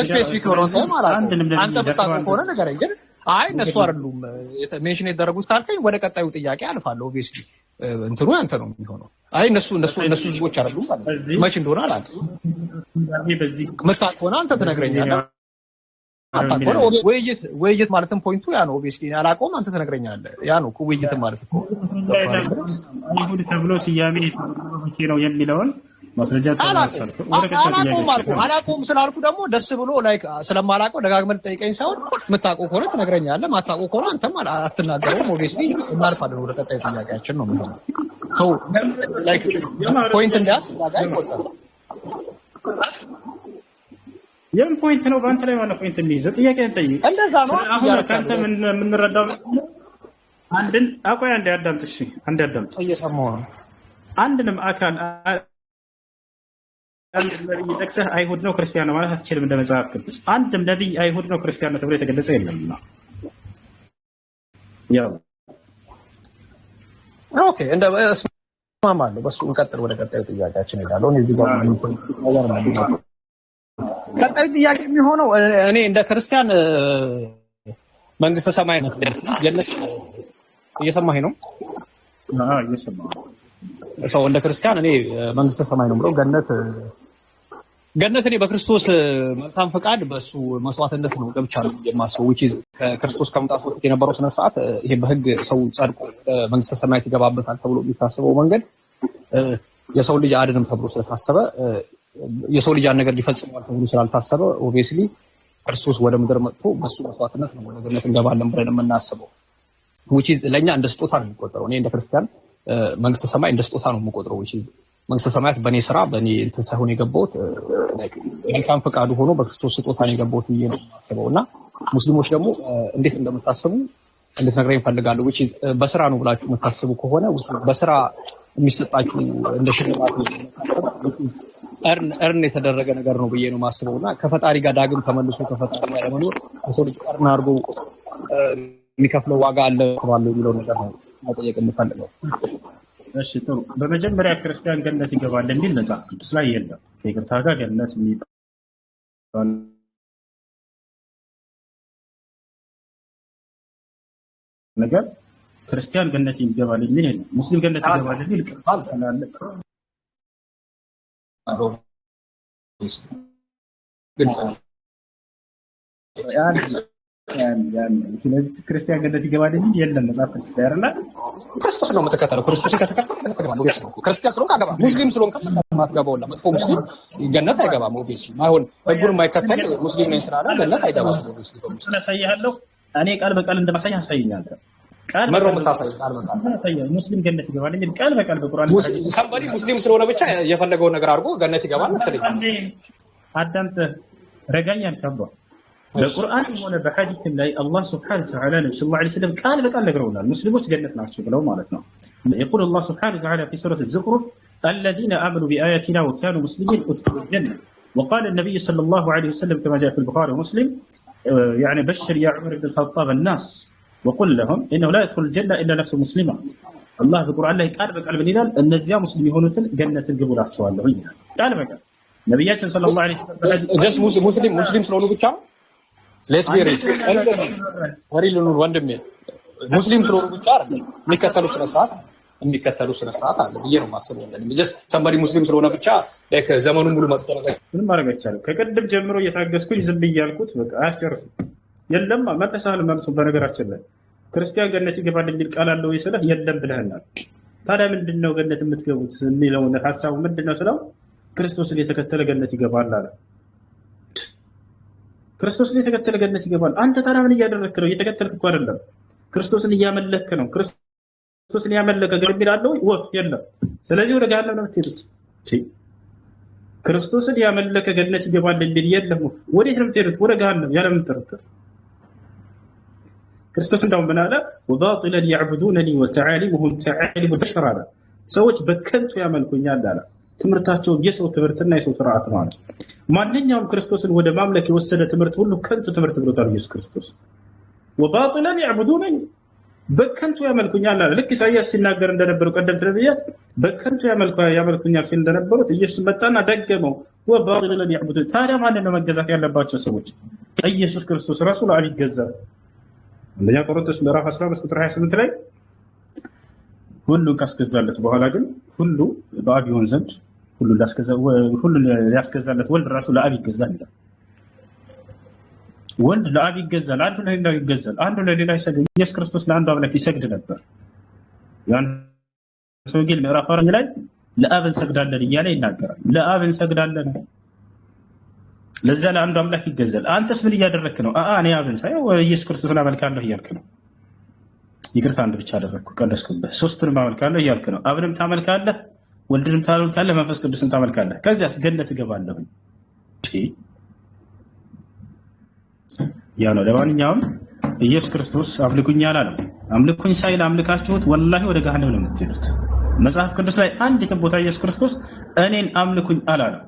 [SPEAKER 1] ስፔሲፊክ ሆኖ ማለት አንተ ብታውቀው ከሆነ ንገረኝ። ግን አይ እነሱ አይደሉም ሜንሽን የተደረጉት ካልከኝ ወደ ቀጣዩ ጥያቄ አልፋለሁ። ኦብቪየስሊ እንትኑ ያንተ ነው የሚሆነው። አይ እነሱ ህዝቦች አይደሉም ማለት መቼ እንደሆነ አላውቅም። የምታውቅ ከሆነ አንተ ትነግረኛለህ። ውይይት ማለትም ፖይንቱ ያ ነው። ኦብቪየስሊ አላውቀውም፣ አንተ ትነግረኛለህ። ያ ነው እኮ ውይይት ማለት እኮ።
[SPEAKER 2] አይሁድ ተብሎ ስያሜ ነው የሚለውን ማስረጃ
[SPEAKER 1] አላውቀውም ስላልኩ ደግሞ ደስ ብሎ ላይክ ስለማላውቀው ደጋግመህ ልጠይቀኝ ሳይሆን የምታውቀው ከሆነ ትነግረኛለህ፣ የማታውቀው ከሆነ አንተም አትናገረውም። ኦብቪየስሊ እናልፋለን ወደ ቀጣዩ ጥያቄያችን ነው የሚሆነው። ሶ ላይክ ፖይንት እንዳያዝ ዛጋ ይቆጠራል።
[SPEAKER 2] የምን ፖይንት ነው በአንተ ላይ ማለት ፖይንት የሚይዘው? ጥያቄ እንጠይቅ።
[SPEAKER 1] እንደዛ ነው።
[SPEAKER 2] አሁን ከአንተ የምንረዳው አንድን አቆይ፣ አንዴ አዳምጥ። እሺ አንዴ አዳምጥ፣
[SPEAKER 1] እየሰማሁ ነው።
[SPEAKER 2] አንድንም አካል አንድ ነብይ ጠቅሰህ አይሁድ ነው ክርስቲያን ነው ማለት አትችልም። እንደ መጽሐፍ ቅዱስ አንድም ነብይ አይሁድ ነው ክርስቲያን ነው ተብሎ የተገለጸ የለምና። ያው
[SPEAKER 1] ኦኬ፣ እንደ እስማማለሁ። በሱ እንቀጥል። ወደ ቀጣዩ ጥያቄያችን እንሄዳለን። እዚህ ጋር ነው ቀጣዩ ጥያቄ የሚሆነው እኔ እንደ ክርስቲያን መንግስተ ሰማይ ነው ጀነት እየሰማኸኝ ነው?
[SPEAKER 2] አዎ እየሰማሁ
[SPEAKER 1] ሰው እንደ ክርስቲያን እኔ መንግስተ ሰማይ ነው ብለው ገነት እኔ በክርስቶስ መልካም ፈቃድ በሱ መስዋዕትነት ነው ገብቻለሁ የማስበው። which is ከክርስቶስ ከመምጣቱ በፊት የነበረው ስነ ስርዓት ይሄ በህግ ሰው ጸድቆ መንግስተ ሰማያት ይገባበታል ተብሎ የሚታሰበው መንገድ የሰው ልጅ አድንም ተብሎ ስለታሰበ የሰው ልጅ ያን ነገር ሊፈጽመዋል ተብሎ ስላልታሰበ ኦብቪየስሊ ክርስቶስ ወደ ምድር መጥቶ በሱ መስዋዕትነት ነው ወደ ገነት እንገባለን ብለን የምናስበው። which is ለኛ እንደ ስጦታ ነው የሚቆጠረው። እኔ እንደ ክርስቲያን መንግስተ ሰማይ እንደ ስጦታ ነው የምቆጥረው። which is መንግስተ ሰማያት በእኔ ስራ በእኔ እንትን ሳይሆን የገባሁት መልካም ፈቃዱ ሆኖ በክርስቶስ ስጦታ ነው የገባሁት ብዬ ነው የማስበው። እና ሙስሊሞች ደግሞ እንዴት እንደምታስቡ እንድትነግረኝ እፈልጋለሁ። which is በስራ ነው ብላችሁ የምታስቡ ከሆነ በስራ የሚሰጣችሁ እንደ ሽልማት እርን የተደረገ ነገር ነው ብዬ ነው የማስበው። እና ከፈጣሪ ጋር ዳግም ተመልሶ ከፈጣሪ ጋር ለመኖር ሰው ልጅ እርን አድርጎ የሚከፍለው ዋጋ አለ ስባለው የሚለው ነገር ነው መጠየቅ የምፈልገው።
[SPEAKER 2] እሺ ጥሩ። በመጀመሪያ ክርስቲያን ገነት ይገባል የሚል መጽሐፍ ቅዱስ ላይ የለም። ከይቅርታ ጋር ገነት የሚባል ነገር ክርስቲያን ገነት ይገባል የሚል የለም። ሙስሊም ገነት ይገባል የሚል ቃል ካለ ስለዚህ ክርስቲያን ገነት ይገባል የሚል የለም መጽሐፍ ቅዱስ ላይ አይደል?
[SPEAKER 1] ክርስቶስ ነው የምትከተለው። ክርስቶስ ከተከተልክ ትገባለህ። ኦብቪየስሊ ክርስቲያን ስለሆንክ አገባ። ሙስሊም ስለሆንክ ማትገባውላ መጥፎ ሙስሊም ገነት አይገባም። ኦብቪየስሊ ማይሆን ህጉን የማይከተል ሙስሊም ነኝ ስላለ ገነት አይገባም። ኦብቪየስሊ
[SPEAKER 2] ስለሳያለሁ እኔ ቃል በቃል እንደማሳይ አሳይኛለሁ። ቃል
[SPEAKER 1] መረው የምታሳይ ቃል በቃል
[SPEAKER 2] ሙስሊም ገነት ይገባል የሚል ቃል በቃል በቁርአን
[SPEAKER 1] ሰምበዲ ሙስሊም ስለሆነ ብቻ የፈለገውን ነገር አድርጎ ገነት ይገባል አትለኝ።
[SPEAKER 2] አዳምጥ ረጋኛን ከባ በቁርአን ሆነ በሐዲስ ላይ አላህ Subhanahu Wa Ta'ala ነብዩ ሰለላሁ ዐለይሂ ወሰለም ቃል በቃል ነግረውናል። ሙስሊሞች ገነት ናቸው ብለው ማለት ነው። يقول الله سبحانه وتعالى في سورة الزخرف الذين آمنوا بآياتنا وكانوا مسلمين ادخلوا الجنة وقال النبي صلى الله عليه وسلم كما جاء في البخاري ومسلم يعني بشر يا عمر بن الخطاب الناس وقل لهم إنه لا يدخل الجنة إلا نفس مسلمة. الله في القرآن ላይ ቃል በቃል ምን ይላል? እነዚያ ሙስሊም የሆኑትን ገነትን ግቡላቸዋለሁ ይላል ቃል በቃል ነብያችን ሰለላሁ ዐለይሂ ወሰለም
[SPEAKER 1] ጀስት ሙስሊም ስለሆኑ ብቻ ሌስቤሪ ወሪሉን ወንድሜ ሙስሊም ስለሆኑ ብቻ አይደለም የሚከተሉ ስነ ስርዓት አለ ብዬ ነው የማስበው። እንደዚህ ጀስት ሰምበዲ ሙስሊም ስለሆነ ብቻ ላይክ ዘመኑን ሙሉ መጥፎ ነገር
[SPEAKER 2] ምንም ማድረግ አይቻልም። ከቅድም ጀምሮ እየታገስኩኝ ዝም ብያልኩት በቃ አያስጨርስም። የለም መለሳል መልሱ። በነገራችን ላይ ክርስቲያን ገነት ይገባል የሚል ቃል አለው ይስለህ የለም ብለህናል። ታዲያ ምንድነው ገነት የምትገቡት የሚለው ሐሳቡ ምንድነው ስለው ክርስቶስን የተከተለ ገነት ይገባል አለ። ክርስቶስን የተከተለ ገነት ይገባል። አንተ ታዲያ ምን እያደረክ ነው? እየተከተልክ እኮ አይደለም፣ ክርስቶስን እያመለክ ነው። ክርስቶስን ያመለከ ገነት ይላለው ወፍ የለም። ስለዚህ ወደ ገሃነም ነው የምትሄዱት። ክርስቶስን ያመለከ ገነት ይገባል የሚል የለም። ወዴት ነው የምትሄዱት? ወደ ገሃነም ያለ ምን ጥርጥር። ክርስቶስ እንዳው ምን አለ? ወባጢለን ያዕቡዱነኒ ወተዓሊሙሁም ተዓሊሙ በሸር አለ። ሰዎች በከንቱ ያመልኩኛል አለ። ትምህርታቸው የሰው ትምህርትና የሰው ስርዓት ማለት ማንኛውም ክርስቶስን ወደ ማምለክ የወሰደ ትምህርት ሁሉ ከንቱ ትምህርት ብሎታል ኢየሱስ ክርስቶስ። ወባጢለን ያዕቡዱነኒ በከንቱ ያመልኩኛል አለ። ልክ ኢሳይያስ ሲናገር እንደነበረው ቀደምት ነብያት በከንቱ ያመልኩኛል ሲል እንደነበሩት ኢየሱስ መጣና ደገመው። ወባጢለን ያዕቡዱን። ታዲያ ማንን ነው መገዛት ያለባቸው ሰዎች? ኢየሱስ ክርስቶስ ራሱ ለአብ ይገዛል። አንደኛ ቆሮንቶስ ምዕራፍ 15 ቁጥር 28 ላይ ሁሉን ካስገዛለት በኋላ ግን ሁሉ በአብ ይሆን ዘንድ ሁሉ ሊያስገዛለት ወልድ ራሱ ለአብ ይገዛል ይላል። ወልድ ለአብ ይገዛል፣ አንዱ ለሌላው ይገዛል፣ አንዱ ለሌላው ይሰግዳል። ኢየሱስ ክርስቶስ ለአንዱ አምላክ ይሰግድ ነበር። ዮሐንስ ወንጌል ምዕራፍ 4 ላይ ለአብ እንሰግዳለን እያለ ይናገራል። ለአብ እንሰግዳለን፣ ለዛ ለአንዱ አምላክ ይገዛል። አንተስ ምን እያደረክ ነው? እኔ አብን ሳይሆን ኢየሱስ ክርስቶስን አመልካለሁ እያልክ ነው። ይቅርታ አንድ ብቻ አደረግኩ፣ ቀነስኩበት። ሶስቱንም አመልካለሁ እያልክ ነው። አብንም ታመልካለህ፣ ወልድንም ታመልካለህ፣ መንፈስ ቅዱስን ታመልካለህ። ከዚያስ ገነት እገባለሁ። ያ ነው። ለማንኛውም ኢየሱስ ክርስቶስ አምልኩኝ አላለም። አምልኩኝ ሳይል አምልካችሁት ወላሂ ወደ ገሃነም ነው የምትሄዱት። መጽሐፍ ቅዱስ ላይ አንዲትም ቦታ ኢየሱስ ክርስቶስ እኔን አምልኩኝ አላለም።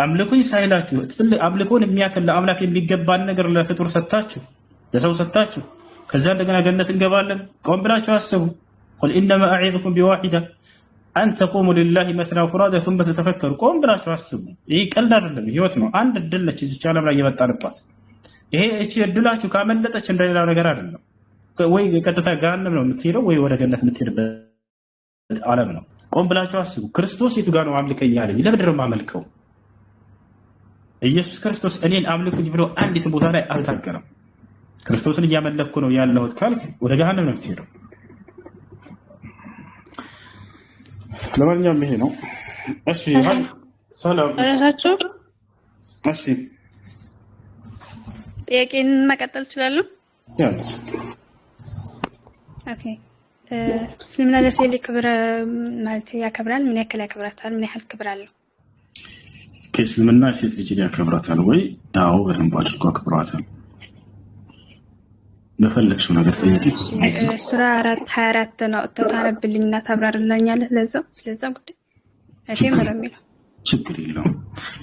[SPEAKER 2] አምልኩኝ ሳይላችሁ አምልኮን የሚያክል ለአምላክ የሚገባን ነገር ለፍጡር ሰጣችሁ፣ ለሰው ሰጣችሁ። ከዛ እንደገና ገነት እንገባለን። ቆም ብላችሁ አስቡ። ቁል ኢነማ አዒዙኩም ቢዋሂዳ አን ተቁሙ ሊላሂ መስና ወፉራዳ ثم ተተፈከሩ። ቆም ብላችሁ አስቡ። ይህ ቀልድ አይደለም፣ ህይወት ነው። አንድ እድል ነች እዚች ዓለም ላይ የመጣንባት። ይሄ እቺ እድላችሁ ካመለጠች እንደሌላው ነገር አይደለም። ወይ ቀጥታ ገሃነም ነው የምትሄደው፣ ወይ ወደ ገነት የምትሄድበት ዓለም ነው። ቆም ብላችሁ አስቡ። ክርስቶስ የቱ ጋር ነው አምልከኝ ያለኝ? ለምንድን ነው የማመልከው? ኢየሱስ ክርስቶስ እኔን አምልኩኝ ብሎ አንዲት ቦታ ላይ አልታገረም። ክርስቶስን እያመለኩ ነው ያለሁት ካልክ ወደ ገሃነም ነው የምትሄደው። ለማንኛውም ይሄ ነው። እሺ ሰላም
[SPEAKER 3] እራሳችሁ።
[SPEAKER 2] እሺ
[SPEAKER 3] ጥያቄን መቀጠል እችላለሁ?
[SPEAKER 2] ያለ
[SPEAKER 3] ኦኬ። እስልምና ለሴት ልጅ ክብር ማለት ያከብራል? ምን ያክል ያከብራታል? ምን ያህል ክብር አለው?
[SPEAKER 2] ከእስልምና ሴት ልጅ ያከብራታል ወይ? አዎ በደንብ አድርጎ አክብሯታል። በፈለግሽው ነገር ጠይቂ።
[SPEAKER 3] ሱራ 4:24 ነው ታነብልኝና ታብራርልኛለህ ለዛው ስለዛ ጉዳይ እሺ ምረሚለው
[SPEAKER 2] ችግር የለውም።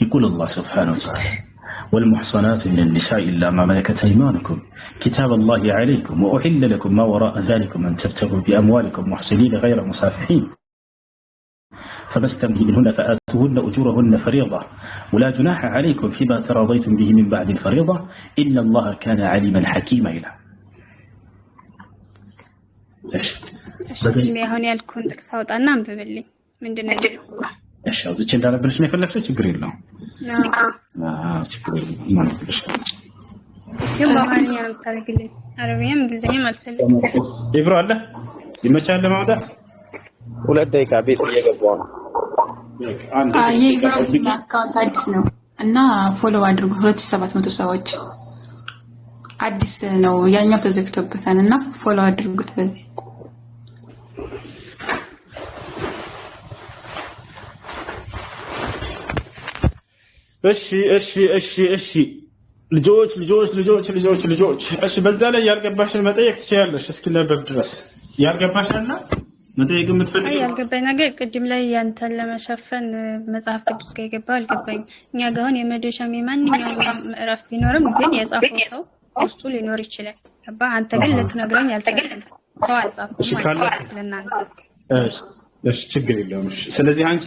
[SPEAKER 2] يقول الله سبحانه وتعالى والمحصنات من النساء إلا ما ملكت أيمانكم كتاب الله عليكم وأحل لكم ما وراء ذلكم أن تبتغوا بأموالكم محصنين غير مسافحين فما استمتعتم منهن فآتوهن أجورهن فريضة ولا جناح عليكم فيما تراضيتم به من بعد الفريضة إن الله كان عليما حكيما إلى ايش
[SPEAKER 3] بدي هون ያልኩን ጥቅስ አውጣና አንብብልኝ። ምንድነው
[SPEAKER 2] እሺ አውጥቼ እንዳነብልሽ ነው የፈለግሽው? ችግር የለውም። ችግር የለውም ማለት ነው።
[SPEAKER 3] ግን በአማርኛ ነው የምታደርግልኝ። አረብኛም እንግሊዝኛም አልፈልግም።
[SPEAKER 2] ኢብሮ አለ ይመቻል ለማውጣት
[SPEAKER 4] 2 ደቂቃ ቤት እየገባሁ ነው።
[SPEAKER 5] የኢብሮ አካውንት አዲስ ነው እና ፎሎ አድርጉ። 2700 ሰዎች አዲስ ነው፣ ያኛው ተዘግቶበታል እና ፎሎ አድርጉት በዚህ።
[SPEAKER 2] እሺ ልጆች እሺ፣ በዛ ላይ ያልገባሽን መጠየቅ ትችያለሽ። እስኪነበብ ድረስ ያልገባሽና መጠየቅ የምትፈልጊ
[SPEAKER 3] ያልገባኝ ነገር ቅድም ላይ ያንተን ለመሸፈን መጽሐፍ ቅዱስ ጋር የገባው አልገባኝ። እኛ ጋር አሁን የመዶሻም የማንኛውም ምዕራፍ ቢኖርም ግን የጻፈው ሰው ውስጡ ሊኖር ይችላል። አባ አንተ ግን ልትነግረኝ ያልተገኘ ሰው አልጻፈም ማለት ስለናንተ።
[SPEAKER 2] እሺ ችግር የለውም። ስለዚህ አንቺ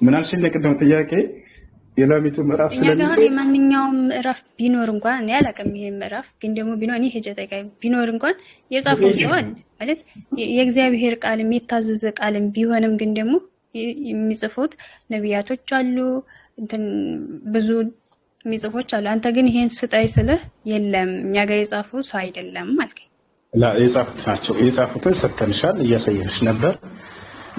[SPEAKER 2] ምን አልሽኝ? ለቅድም ጥያቄ የላሚቱ ምዕራፍ
[SPEAKER 3] ስለዚህ የማንኛውም ምዕራፍ ቢኖር እንኳን እኔ አላውቅም። ይሄ ምዕራፍ ግን ደግሞ ቢኖር እኔ ሄጀ ጠይቃ ቢኖር እንኳን የጻፈው ሰው አለ ማለት የእግዚአብሔር ቃል የሚታዘዝ ቃልም ቢሆንም ግን ደግሞ የሚጽፉት ነቢያቶች አሉ፣ እንትን ብዙ የሚጽፎች አሉ። አንተ ግን ይሄን ስጣይ ስልህ የለም እኛ ጋር የጻፉ ሰው አይደለም አልከኝ።
[SPEAKER 2] ላ የጻፉት ናቸው። የጻፉትን ሰጥተንሻል፣ እያሳየንሽ ነበር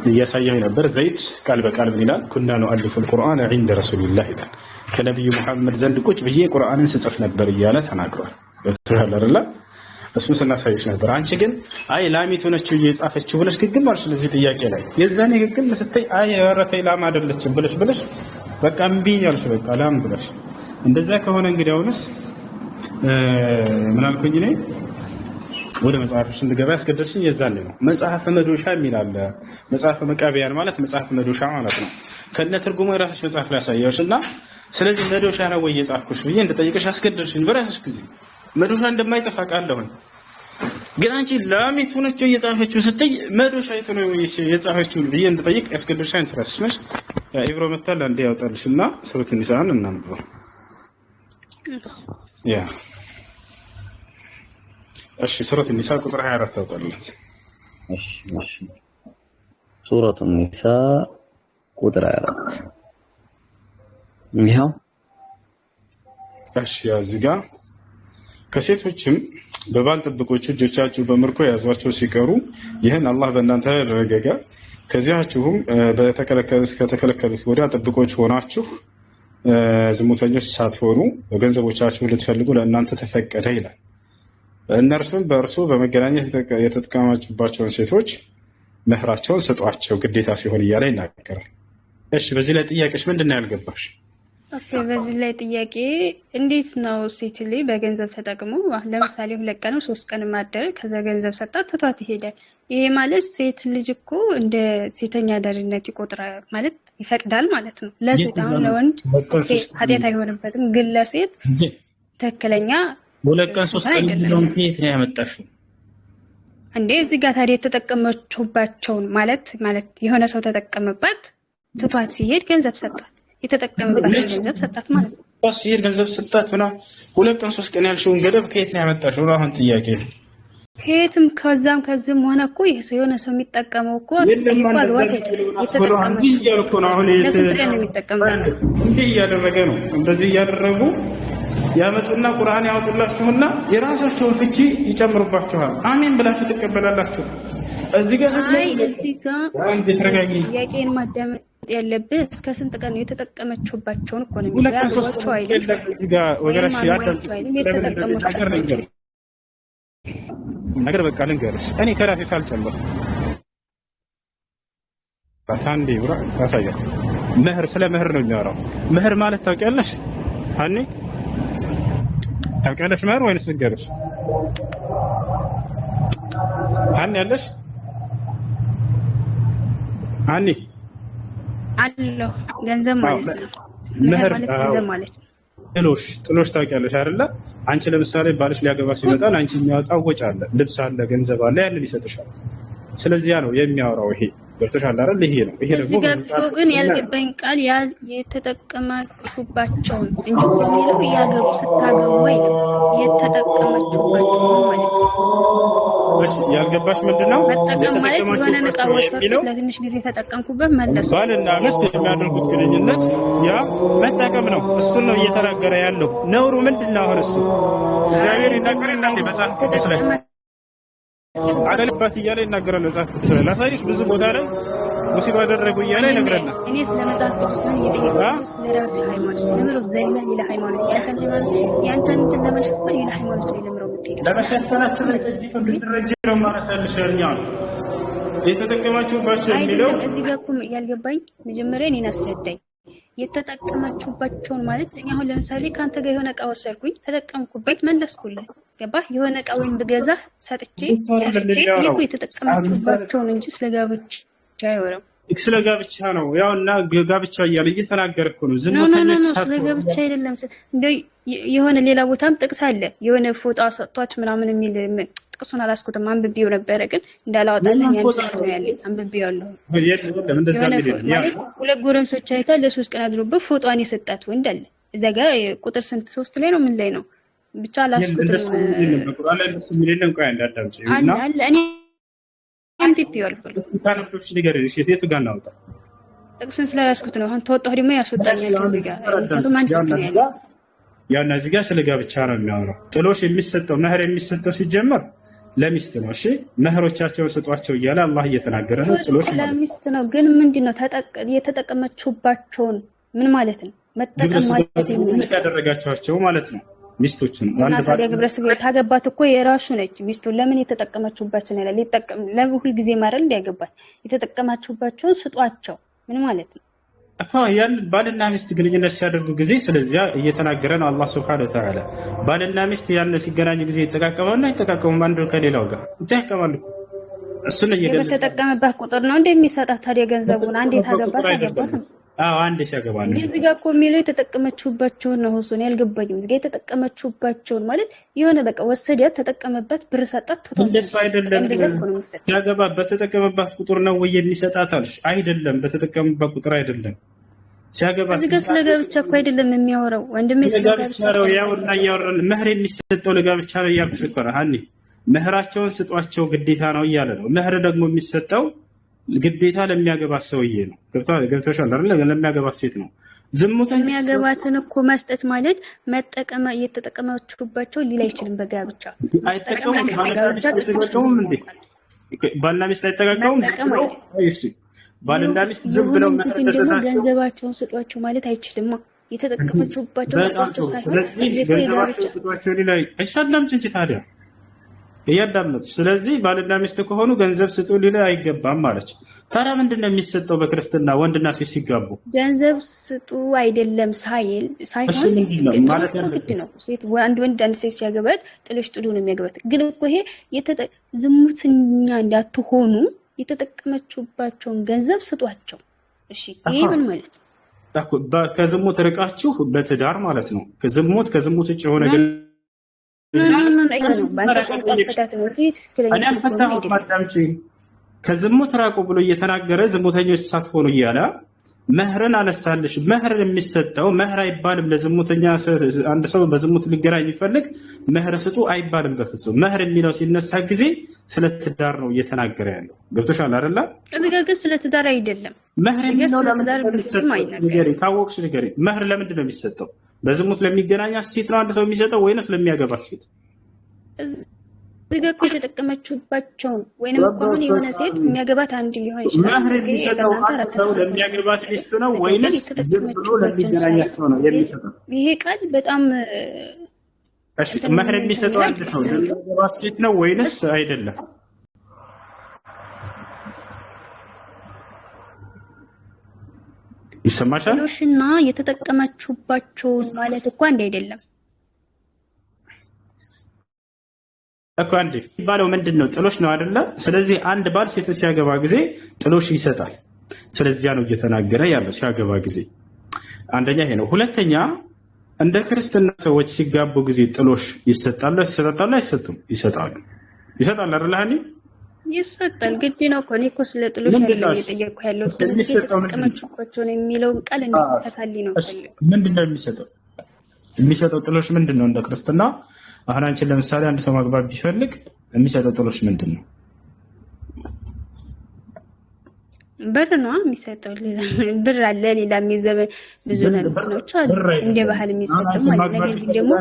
[SPEAKER 2] እያሳየሁ ነበር። ዘይድ ቃል በቃል ምን ይላል? ኩና ኑአሊፉ አልቁርአን ዒንደ ረሱሊላህ ይላል። ከነቢዩ መሐመድ ዘንድ ቁጭ ብዬ ቁርአንን ስጽፍ ነበር እያለ ተናግሯል። ገብቶሻል አይደለ? እሱን ስናሳየሽ ነበር። አንቺ ግን አይ ላሚቱ ነችው እየጻፈችው ብለሽ ግግም አልሽ። ለዚህ ጥያቄ ላይ የዛኔ ግግም ስትይ አይ ወረተይ ላም አይደለችም ብለሽ በቃ እምቢ ያልሽ በቃ ላም ብለሽ። እንደዛ ከሆነ እንግዲህ አሁንስ ምን አልኩኝ እኔ ወደ መጽሐፍሽ እንድገባ ያስገደድሽኝ የዛኔ ነው። መጽሐፈ መዶሻ የሚል አለ። መጽሐፈ መቃቢያን ማለት መጽሐፈ መዶሻ ማለት ነው። ከነ ትርጉሙ የራስሽ መጽሐፍ ላይ ያሳየውሽና ስለዚህ መዶሻ ነው ወይ የጻፍኩሽ ብዬ እንድጠይቅሽ ያስገደድሽኝ በራስሽ ጊዜ። መዶሻ እንደማይጽፍ አውቃለሁኝ፣ ግን አንቺ ላሚቱ ነች እየጻፈችው ስትይ መዶሻ የቱ ነው የጻፈችው ብዬ እንድጠይቅ ያስገደድሽኝ ትረስሽ ነሽ። ኢብሮ መታል አንዴ ያውጣልሽና ሱረቱ ኒሳን እናንብበው። ያ እሺ ሱረቱ ኒሳ ቁጥር 24 ታውጣለች።
[SPEAKER 4] እሺ ሱረቱ ኒሳ ቁጥር 24 ይሄው
[SPEAKER 2] እሺ እዚህ ጋር ከሴቶችም በባል ጥብቆች እጆቻችሁ በምርኮ የያዟቸው ሲቀሩ ይህን አላህ በእናንተ ያደረገ ከዚያችሁም ከተከለከሉት ወዲያ ጥብቆች ሆናችሁ ዝሙተኞች ሳትሆኑ በገንዘቦቻችሁ ልትፈልጉ ለእናንተ ተፈቀደ ይላል። እነርሱም በእርሱ በመገናኘት የተጠቀማችሁባቸውን ሴቶች መህራቸውን ስጧቸው ግዴታ ሲሆን እያለ ይናገራል። እሺ በዚህ ላይ ጥያቄሽ ምንድን ነው ያልገባሽ?
[SPEAKER 3] ኦኬ በዚህ ላይ ጥያቄ እንዴት ነው ሴት ልጅ በገንዘብ ተጠቅሞ ለምሳሌ 2 ቀን 3 ቀን ማደረ ከዛ ገንዘብ ሰጣት ትቷት ይሄዳል። ይሄ ማለት ሴት ልጅ እኮ እንደ ሴተኛ አዳሪነት ይቆጥራል ማለት ይፈቅዳል ማለት ነው። ለሴት አሁን ለወንድ ኃጢአት አይሆንበትም፣ ግን ለሴት ትክክለኛ
[SPEAKER 2] 2 ቀን 3 ቀን የሚለውን ከየት ነው ያመጣሽው
[SPEAKER 3] እንዴ? እዚህ ጋር ታዲያ የተጠቀመችባቸውን ማለት የሆነ ሰው ተጠቀመባት ትቷት ሲሄድ ገንዘብ ሰጣት፣ የተጠቀመባት ገንዘብ ሰጣት ማለት ነው።
[SPEAKER 2] ሲሄድ ገንዘብ ሰጣት ምናምን 2 ቀን 3 ቀን ያልሽውን ገደብ ከየት ነው ያመጣሽው? አሁን ጥያቄ
[SPEAKER 3] ከየትም ከዛም ሆነ እኮ የሆነ ሰው የሚጠቀመው እኮ
[SPEAKER 2] እንዲህ እያደረገ ነው። እንደዚህ እያደረጉ ያመጡና ቁርአን ያወጡላችሁና የራሳቸውን ፍቺ ይጨምሩባችኋል። አሜን ብላችሁ ትቀበላላችሁ። እዚህ ጋር
[SPEAKER 3] ጥያቄን ማዳመጥ ያለብህ እስከ ስንት ቀን ነው የተጠቀመችባቸውን እኮ ነው የሚያውቀው አይደል?
[SPEAKER 2] እዚህ ጋር ወገራሽ ያዳምጥ ነገር በቃ ልንገርሽ፣ እኔ ከራሴ ሳልጨምር ታንዴ ብራ ታሳያት። መህር ስለ መህር ነው የሚያወራው። መህር ማለት ታውቂያለሽ? ሀኒ ታውቂያለሽ መህር ወይንስ ልንገርሽ? ሀኒ ያለሽ ሀኒ
[SPEAKER 3] አለው ገንዘብ ማለት ነው። መህር ማለት ገንዘብ ማለት ነው። ጥሎሽ ታውቂያለሽ አይደለ? አንቺ ለምሳሌ ባልሽ ሊያገባ ሲመጣ አንቺ የሚያወጣው ወጪ አለ፣ ልብስ አለ፣ ገንዘብ አለ፣ ያንን ይሰጥሻል። ስለዚያ ነው የሚያወራው። ይሄ ገብቶሻል አይደል? ይሄ ነው። ይሄ ደግሞ ግን ያልገባኝ ቃል የተጠቀማችሁባቸውን እንጂ የሚለው ያገቡ ስታገቡ ወይ የተጠቀማችሁባቸው ማለት ነው።
[SPEAKER 2] እሺ ያልገባሽ ምንድነው?
[SPEAKER 3] መጠቀም ማለት የሆነ ዕቃ ወሰድኩት ለትንሽ ጊዜ ተጠቀምኩበት መለስኩ።
[SPEAKER 2] ባልና ሚስት የሚያደርጉት ግንኙነት ያ መጠቀም ነው። እሱን ነው እየተናገረ ያለው። ነውሩ ምንድነው? አሁን እሱ እግዚአብሔር ይናገራል እንዴ መጽሐፍ ቅዱስ ላይ አደልባት እያለ ይናገራል። መጽሐፍ ቅዱስ ላይ ላሳይሽ ብዙ ቦታ ላይ ሙሲባ አደረጉ እያለ ይነግረናል።
[SPEAKER 3] እኔ ስለ መጽሐፍ ቅዱስ ነው እየጠየቅኩት ስለራሴ ሃይማኖት ለምሮ ዘይላ ሌላ ሃይማኖት ያንተን እንትን ለመሸፈን ሌላ ሃይማኖት ላይ ለምሮ የምትሄደው
[SPEAKER 2] ለመሸፈናችሁ ላይ እዚህ እንድትረጂ ነው ማረሳልሽ ያኛው የተጠቀማችሁባቸው የሚለው
[SPEAKER 3] እዚህ ጋር እኮ ያልገባኝ መጀመሪያ እኔን አስረዳኝ። የተጠቀማችሁባቸውን ማለት እኔ አሁን ለምሳሌ ካንተ ጋር የሆነ ዕቃ ወሰድኩኝ ተጠቀምኩበት መለስኩልህ። ገባህ? የሆነ ዕቃ ወይም ብገዛ ሰጥቼ እኮ የተጠቀማችሁባቸውን እንጂ ስለ ጋብቻ አይወራም።
[SPEAKER 2] ስለ ጋብቻ ነው ያው እና ጋብቻ እያለ እየተናገረ እኮ ነው።
[SPEAKER 3] ስለ ጋብቻ አይደለም። እንደው የሆነ ሌላ ቦታም ጥቅስ አለ የሆነ ፎጣ ሰጥቷች ምናምን የሚል ጥቅሱን አላስኩትም። አንብቤው ነበረ ግን እንዳላወጣልኝ ነው ያለኝ። አንብቤዋለሁ። ማለት 2 ጎረምሶች አይታ ለ3 ቀን አድሮበት ፎጣን የሰጣት ወንድ አለ እዛ ጋር ቁጥር ስንት 3 ላይ ነው ምን ላይ ነው ብቻ አላስኩትም። አለ እኔ አንቲፒዋል
[SPEAKER 2] ካንቶች ሊገርሽ የቱ ጋር ነው
[SPEAKER 3] ጥቅሱን ስላላስኩት ነው። አሁን ተወጣሁ ደግሞ ያስወጣኛል እዚህ ጋር
[SPEAKER 2] ያና እዚህ ጋር ስለ ጋብቻ ነው የሚያወራው። ጥሎሽ የሚሰጠው መህር የሚሰጠው ሲጀመር ለሚስት ነው። እሺ መህሮቻቸውን ስጧቸው እያለ አላህ እየተናገረ ነው። ጥሎሽ
[SPEAKER 3] ለሚስት ነው ግን ምንድነው የተጠቀመችባቸውን ምን ማለት ነው? መጠቀም ማለት ነው
[SPEAKER 2] ያደረጋቸዋቸው ማለት ነው። ሚስቶችን
[SPEAKER 3] አንድ ባለ ግብረ ስጋ ታገባት እኮ የራሱ ነች ሚስቱ። ለምን የተጠቀመችባቸውን ያለ ሊጠቀም ለሁሉ ጊዜ ማረል እንዲያገባት የተጠቀማችሁባቸውን ስጧቸው ምን ማለት ነው?
[SPEAKER 2] እኮ ያን ባልና ሚስት ግንኙነት ሲያደርጉ ጊዜ ስለዚያ እየተናገረ ነው አላህ Subhanahu Wa Ta'ala። ባልና ሚስት ያን ሲገናኙ ጊዜ ይጠቃቀማሉ አይጠቃቀሙም? አንዱ ከሌላው ጋር ይጠቃቀማሉ። እሱ ነው እየገለጸ
[SPEAKER 3] በተጠቀመባት ቁጥር ነው እንደሚሰጣት ታዲያ ገንዘቡን አንዴ ታገባት ነው።
[SPEAKER 2] አዎ አንዴ ሲያገባ ነው።
[SPEAKER 3] እዚህ ጋር እኮ የሚለው የተጠቀመችሁባቸውን ነው። እሱን ያልገባኝም እዚህ ጋር የተጠቀመችሁባቸውን ማለት የሆነ በቃ ወሰዳት ተጠቀመበት ብር ሰጣት ተጠቀመ።
[SPEAKER 2] እንደሱ አይደለም። ሲያገባ በተጠቀመባት ቁጥር ነው ወይ የሚሰጣት አልሽ? አይደለም በተጠቀመባት ቁጥር አይደለም። ሲያገባ
[SPEAKER 3] እዚህ ጋር ስለ ጋብቻ እኮ አይደለም የሚያወራው ወንድሜ። ስለ
[SPEAKER 2] ጋብቻ ነው ያውና ያወራል። መህር የሚሰጠው ለጋብቻ ነው እያልኩሽ እኮ ነው ሀኒ። መህራቸውን ስጧቸው ግዴታ ነው እያለ ነው። መህር ደግሞ የሚሰጠው ግዴታ ለሚያገባት ሰውዬ ነው። ገብቶሻል አይደል? ለሚያገባት ሴት ነው። ዝሙተኛ
[SPEAKER 3] የሚያገባትን እኮ መስጠት ማለት መጠቀም እየተጠቀመችባቸው ሊል አይችልም። በጋብቻ
[SPEAKER 2] አይጠቀሙም። ባልና እንዴ? ባልና ሚስት አይጠቃቀሙም። ባልና ሚስት ዝም ብለው
[SPEAKER 3] ገንዘባቸውን ስጧቸው ማለት አይችልም። የተጠቀመችባቸው ስጧቸው።
[SPEAKER 2] ስለዚህ ገንዘባቸውን ስጧቸው ሊል አይሻላም እንጂ ታዲያ እያዳመጡ። ስለዚህ ባልና ሚስት ከሆኑ ገንዘብ ስጡ ሊል አይገባም ማለች። ታዲያ ምንድን ነው የሚሰጠው በክርስትና ወንድና ሴት ሲጋቡ?
[SPEAKER 3] ገንዘብ ስጡ አይደለም ሳይሆን ማለት ነው። ሴት አንድ ወንድ አንድ ሴት ሲያገባት ጥሎሽ ጥሉ ነው የሚያገባት። ግን እኮ ይሄ ዝሙተኛ እንዳትሆኑ የተጠቀመችባቸውን ገንዘብ ስጧቸው። እሺ ይሄ ምን ማለት ነው?
[SPEAKER 2] ከዝሙት ርቃችሁ በትዳር ማለት ነው። ከዝሙት ውጭ የሆነ ግን ከዝሙት ራቁ ብሎ እየተናገረ ዝሙተኞች ሳትሆኑ እያለ መህርን አነሳልሽ። መህር የሚሰጠው መህር አይባልም። ለዝሙተኛ አንድ ሰው በዝሙት ሊገናኝ የሚፈልግ መህር ስጡ አይባልም በፍጹም። መህር የሚለው ሲነሳ ጊዜ ስለ ትዳር ነው እየተናገረ ያለው። ገብቶሻል አይደለ?
[SPEAKER 3] እዚህ ጋር ግን ስለ ትዳር አይደለም።
[SPEAKER 2] መህር የሚለው ለምንድን ነው የሚሰጠው? ካወቅሽ ንገሪ። መህር ለምንድን ነው የሚሰጠው? በዝሙት ለሚገናኛት ሴት ነው አንድ ሰው የሚሰጠው ወይንስ ለሚያገባት ሴት?
[SPEAKER 3] እዚህ ጋር እኮ የተጠቀመችባቸውን ወይንም እኮ አሁን የሆነ ሴት የሚያገባት አንድ ሊሆን ይችላል።
[SPEAKER 2] መህር የሚሰጠው አንድ ሰው ለሚያገባት ሚስቱ ነው ወይንስ ዝም ብሎ ለሚገናኛት ሰው ነው የሚሰጠው?
[SPEAKER 3] ይሄ ቃል በጣም
[SPEAKER 2] እሺ፣ መህር የሚሰጠው አንድ ሰው ለሚያገባት ሴት ነው ወይንስ አይደለም? ይሰማሻል?
[SPEAKER 3] ጥሎሽና የተጠቀመችባቸውን ማለት እኮ አንድ አይደለም
[SPEAKER 2] እኮ። አንድ የሚባለው ምንድን ነው? ጥሎሽ ነው አይደለ? ስለዚህ አንድ ባል ሴት ሲያገባ ጊዜ ጥሎሽ ይሰጣል። ስለዚያ ነው እየተናገረ ያለው ሲያገባ ጊዜ። አንደኛ ይሄ ነው። ሁለተኛ እንደ ክርስትና ሰዎች ሲጋቡ ጊዜ ጥሎሽ ይሰጣሉ አይሰጡም? ይሰጣሉ። ይሰጣል አይደል?
[SPEAKER 3] ይሰጣል። ግድ ነው እኮ። እኔ እኮ ስለ ጥሎሽ ነው እየጠየቅኩ ያለው። ስለዚህ የተጠቀመችባቸውን የሚለውን ቃል እንፈታልኝ ነው።
[SPEAKER 2] ምንድን ነው የሚሰጠው? የሚሰጠው ጥሎሽ ምንድን ነው? እንደ ክርስትና አሁን አንቺን ለምሳሌ አንድ ሰው ማግባት ቢፈልግ የሚሰጠው ጥሎሽ ምንድን ነው?
[SPEAKER 3] ብር ነው የሚሰጠው። ሌላ ብር አለ። ሌላ የሚዘበን ብዙ ነገሮች አሉ እንደ ባህል የሚሰጠው ማለት ነገር ግን ደግሞ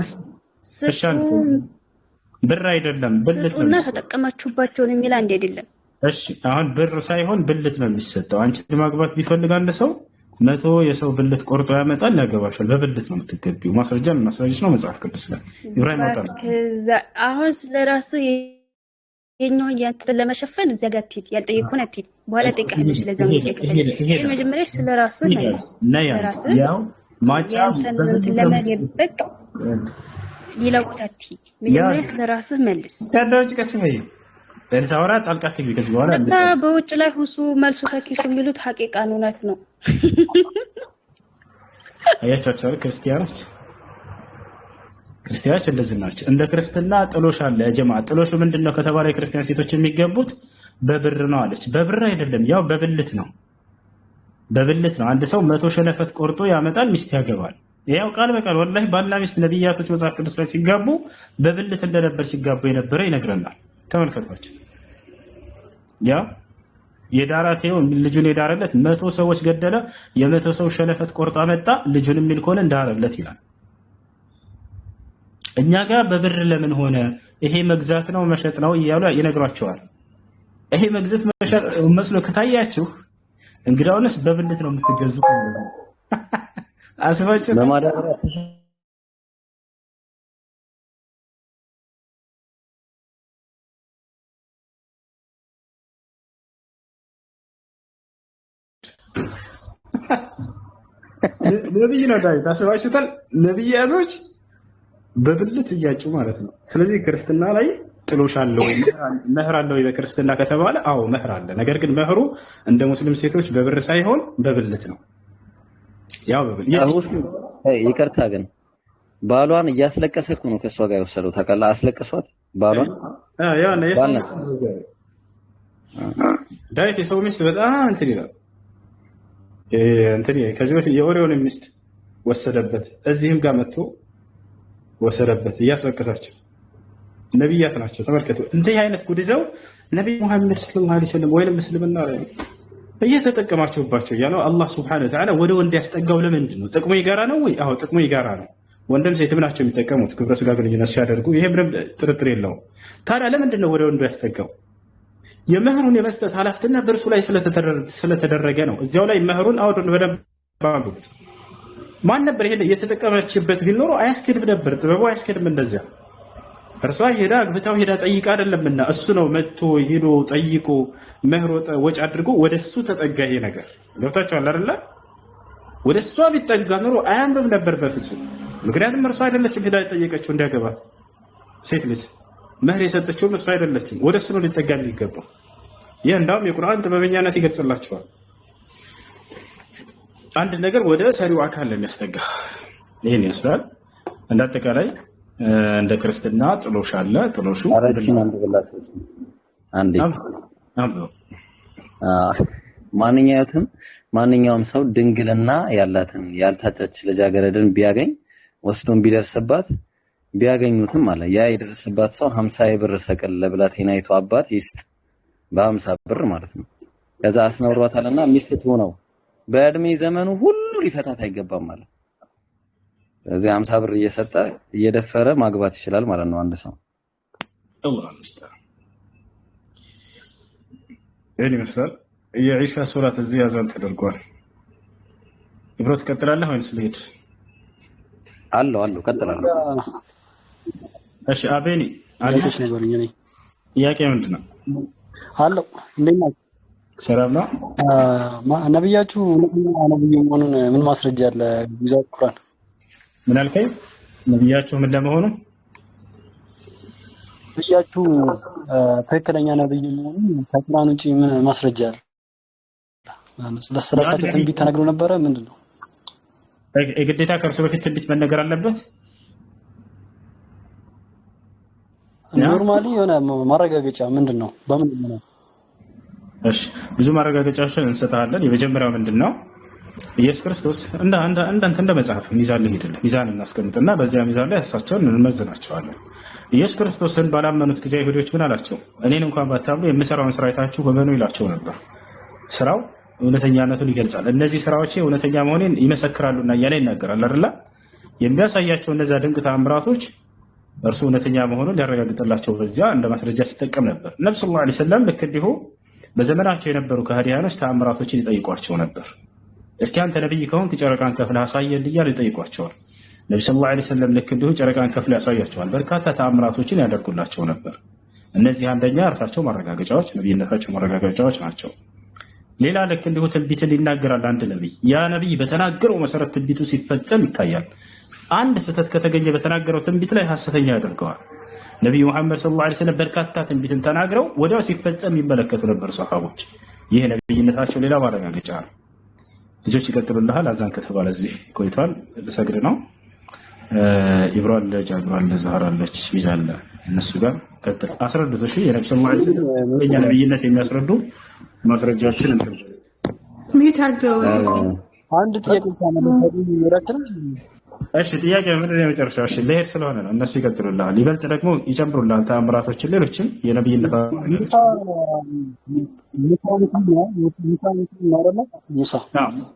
[SPEAKER 2] ብር አይደለም ብልት ነው።
[SPEAKER 3] እና ተጠቀማችሁባቸውን የሚል አንድ አይደለም።
[SPEAKER 2] እሺ አሁን ብር ሳይሆን ብልት ነው የሚሰጠው። አንቺን ማግባት ቢፈልግ አንድ ሰው 100 የሰው ብልት ቆርጦ ያመጣል፣ ያገባሻል። በብልት ነው የምትገቢው። ማስረጃ ነው መጽሐፍ ቅዱስ ላይ ኢብራሂም ወጣ።
[SPEAKER 3] አሁን ስለራስህ የኛውን ያንተን ለመሸፈን እዚያ ጋር ትሄድ ያልጠየቅኩህን አትሄድ። በኋላ ጠይቃለሁ። ስለዚህ ነው መጀመሪያ ስለራስህ ስለራስህ
[SPEAKER 2] ያው ማጫ
[SPEAKER 3] ለመደበቅ ሌላ ቦታ አትሄድ። መጀመሪያ ስለራስህ መልስ።
[SPEAKER 2] ታዳውጭ ቀስመይ በልሳውራ ጣልቃ ትግቢ። ከዚህ በኋላ
[SPEAKER 3] እና በውጭ ላይ ሁሱ መልሱ ተኪሱ የሚሉት ሐቂቃ እውነት ነው።
[SPEAKER 2] አያቻቸው ክርስቲያኖች እንደዚህ ናቸው። እንደ ክርስትና ጥሎሽ አለ። ጀማ ጥሎሹ ምንድነው ከተባለ የክርስቲያን ሴቶች የሚገቡት በብር ነው አለች። በብር አይደለም፣ ያው በብልት ነው። በብልት ነው። አንድ ሰው 100 ሸለፈት ቆርጦ ያመጣል፣ ሚስት ያገባል። ያው ቃል በቃል ወላሂ ባልና ሚስት ነብያቶች መጽሐፍ ቅዱስ ላይ ሲጋቡ በብልት እንደነበር ሲጋቡ የነበረ ይነግረናል። ተመልከቷቸው። ያ የዳራቴው ልጁን የዳረለት 100 ሰዎች ገደለ፣ የ100 ሰው ሸለፈት ቆርጦ አመጣ፣ ልጁን የሚል ከሆነ እንዳረለት ይላል። እኛ ጋር በብር ለምን ሆነ? ይሄ መግዛት ነው መሸጥ ነው እያሉ ይነግሯቸዋል። ይሄ መግዛት መሸጥ መስሎ ከታያችሁ እንግዳውንስ በብልት ነው የምትገዙት። አስባችሁ
[SPEAKER 4] ለማዳበሪያ
[SPEAKER 2] ነብይ ነው ዳዊት። አስባችሁታል? ነብያቶች በብልት እያጩ ማለት ነው። ስለዚህ ክርስትና ላይ ጥሎሽ አለ ወይ መህር አለ ወይ በክርስትና ከተባለ አዎ መህር አለ። ነገር ግን መህሩ እንደ ሙስሊም ሴቶች በብር ሳይሆን በብልት ነው። ያው በብልት
[SPEAKER 4] ይቅርታ ግን ባሏን እያስለቀሰ እኮ ነው ከሷ ጋር የወሰደው። ታውቃለህ? አስለቀሷት ባሏን።
[SPEAKER 2] ዳዊት የሰው ሚስት በጣም እንትን ይላል። ከዚህ በፊት የኦሪዮን ሚስት ወሰደበት፣ እዚህም ጋር መጥቶ ወሰደበት እያስለቀሳቸው። ነቢያት ናቸው። ተመልከቱ። እንዲህ አይነት ጉድ ይዘው ነቢይ ሙሐመድ ሰለላሁ ዐለይሂ ወሰለም ወይም ምስልምና ላይ እየተጠቀማችሁባቸው እያለው አላህ ሱብሓነሁ ወተዓላ ወደ ወንድ ያስጠጋው ለምንድን ነው? ጥቅሙ የጋራ ነው ወይ? አዎ ጥቅሙ የጋራ ነው። ወንድም ሴትም ናቸው የሚጠቀሙት ግብረ ስጋ ግንኙነት ሲያደርጉ፣ ይሄ ምንም ጥርጥር የለውም። ታዲያ ለምንድን ነው ወደ ወንዱ ያስጠጋው? የመህሩን የመስጠት ኃላፊነትና በእርሱ ላይ ስለተደረገ ነው። እዚያው ላይ መህሩን አውዱን በደንብ አንብቡት። ማን ነበር ይሄን እየተጠቀመችበት ቢኖር አያስኬድም ነበር። ጥበቡ አያስኬድም እንደዚያ። እርሷ ሄዳ አግብታው ሄዳ ጠይቃ አይደለምና እሱ ነው መጥቶ ሄዶ ጠይቆ መህር ወጪ አድርጎ ወደ እሱ ተጠጋ። ይሄ ነገር ገብታችኋል አይደለ? ወደ እሷ ቢጠጋ ኖሮ አያምርም ነበር በፍጹም። ምክንያቱም እርሷ አይደለችም ሄዳ የጠየቀችው እንዲያገባት ሴት ልጅ መህር የሰጠችውም እሷ አይደለችም። ወደ እሱ ነው ሊጠጋ የሚገባው። ይህ እንዳውም የቁርአን ጥበበኛነት ይገልጽላቸዋል። አንድ ነገር ወደ ሰሪው አካል ለሚያስጠጋ ይህን ይመስላል። እንደ አጠቃላይ እንደ ክርስትና ጥሎሽ አለ። ጥሎሹ
[SPEAKER 4] ማንኛውም ሰው ድንግልና ያላትን ያልታጨች ልጃገረድን ቢያገኝ ወስዶን ቢደርስባት ቢያገኙትም አለ ያ የደረሰባት ሰው 50 የብር ሰቅል ለብላቴናይቱ አባት ይስጥ፣ በ50 ብር ማለት ነው። ከዛ አስነውሯታልና ሚስት ትሆነው በእድሜ ዘመኑ ሁሉ ሊፈታት አይገባም ማለት። ስለዚህ 50 ብር እየሰጠ እየደፈረ ማግባት ይችላል ማለት ነው አንድ ሰው።
[SPEAKER 2] ይህን ይመስላል። የዒሻ ሶላት እዚህ ያዛን ተደርጓል። ኢብሮ ትቀጥላለህ ወይስ ልሄድ?
[SPEAKER 4] አለው ቀጥላለሁ።
[SPEAKER 2] እሺ አቤኒ አለሽ
[SPEAKER 6] ነገርኝ ነኝ።
[SPEAKER 2] ጥያቄ ምንድን ነው?
[SPEAKER 6] አለው እንዴት ነው?
[SPEAKER 2] ሰላም ነው።
[SPEAKER 6] ነብያችሁ ነብዩ መሆኑን ምን ማስረጃ አለ? ይዛው ቁርአን
[SPEAKER 2] ምን አልከኝ? ነብያችሁ ምን ለመሆኑ
[SPEAKER 6] ነብያችሁ ትክክለኛ ነብይ መሆኑን ከቁርአን ውጪ ምን ማስረጃ አለ? ስለራሳቸው ትንቢት ተነግሮ ነበረ? ምንድን ነው
[SPEAKER 2] የግዴታ ከእርሱ በፊት ትንቢት መነገር አለበት?
[SPEAKER 6] ኖርማሊ የሆነ ማረጋገጫ ምንድን ነው? በምን ነው?
[SPEAKER 2] እሺ ብዙ ማረጋገጫዎችን እንሰጣለን። የመጀመሪያው ምንድን ነው? ኢየሱስ ክርስቶስ እንደ መጽሐፍ ሚዛን ሄድልን ሚዛን እናስቀምጥና በዚያ ሚዛን ላይ እሳቸውን እንመዝናቸዋለን። ኢየሱስ ክርስቶስን ባላመኑት ጊዜ አይሁዶች ምን አላቸው? እኔን እንኳን ባታምኑ የምሰራውን ስራ አይታችሁ በመኑ ይላቸው ነበር። ስራው እውነተኛነቱን ይገልጻል። እነዚህ ስራዎች እውነተኛ መሆኔን ይመሰክራሉና እያለ ይናገራል አይደል? የሚያሳያቸው እነዚያ ድንቅ ተአምራቶች እርሱ እውነተኛ መሆኑን ሊያረጋግጥላቸው በዚያ እንደ ማስረጃ ሲጠቀም ነበር። ነብዩ ሰለላሁ ዐለይሂ ወሰለም ልክ እንዲሁ በዘመናቸው የነበሩ ከሃዲያኖች ተአምራቶችን ይጠይቋቸው ነበር። እስኪ አንተ ነብይ ከሆንክ ጨረቃን ከፍለህ አሳየን እያሉ ይጠይቋቸዋል። ነብዩ ሰለላሁ ዐለይሂ ወሰለም ልክ እንዲሁ ጨረቃን ከፍለህ ያሳያቸዋል። በርካታ ተአምራቶችን ያደርጉላቸው ነበር። እነዚህ አንደኛ እርሳቸው ማረጋገጫዎች፣ ነብይነታቸው ማረጋገጫዎች ናቸው። ሌላ ልክ እንዲሁ ትንቢትን ይናገራል አንድ ነብይ። ያ ነብይ በተናገረው መሰረት ትንቢቱ ሲፈጸም ይታያል። አንድ ስህተት ከተገኘ በተናገረው ትንቢት ላይ ሐሰተኛ ያደርገዋል። ነብዩ መሐመድ ሰለላሁ ዐለይሂ ወሰለም በርካታ ትንቢትን ተናግረው ወዲያው ሲፈጸም ይመለከቱ ነበር ሰሃቦች። ይህ ነብይነታቸው ሌላ ማረጋገጫ ነው። ልጆች ይቀጥሉልሃል። አዛን ከተባለ እዚህ ቆይቷል። ልሰግድ ነው። ኢብራሂም ለጃብራን ለዛህራለች ሚዛን እነሱ ጋር ቀጥል አስረዱት። እሺ የነብዩ ሰለላሁ ዐለይሂ ወሰለም የኛ ነብይነት የሚያስረዱ ማስረጃዎችን እንትን
[SPEAKER 5] ሚዩት አድርገው።
[SPEAKER 6] አንድ ጥያቄ ታመለከቱ
[SPEAKER 2] እሺ ጥያቄ ምንድን ነው? የመጨረሻው እሺ ልሄድ ስለሆነ ነው። እነሱ ይቀጥሉልሃል። ይበልጥ ደግሞ ይጨምሩልሃል ተአምራቶችን፣ ሌሎችን የነብይነት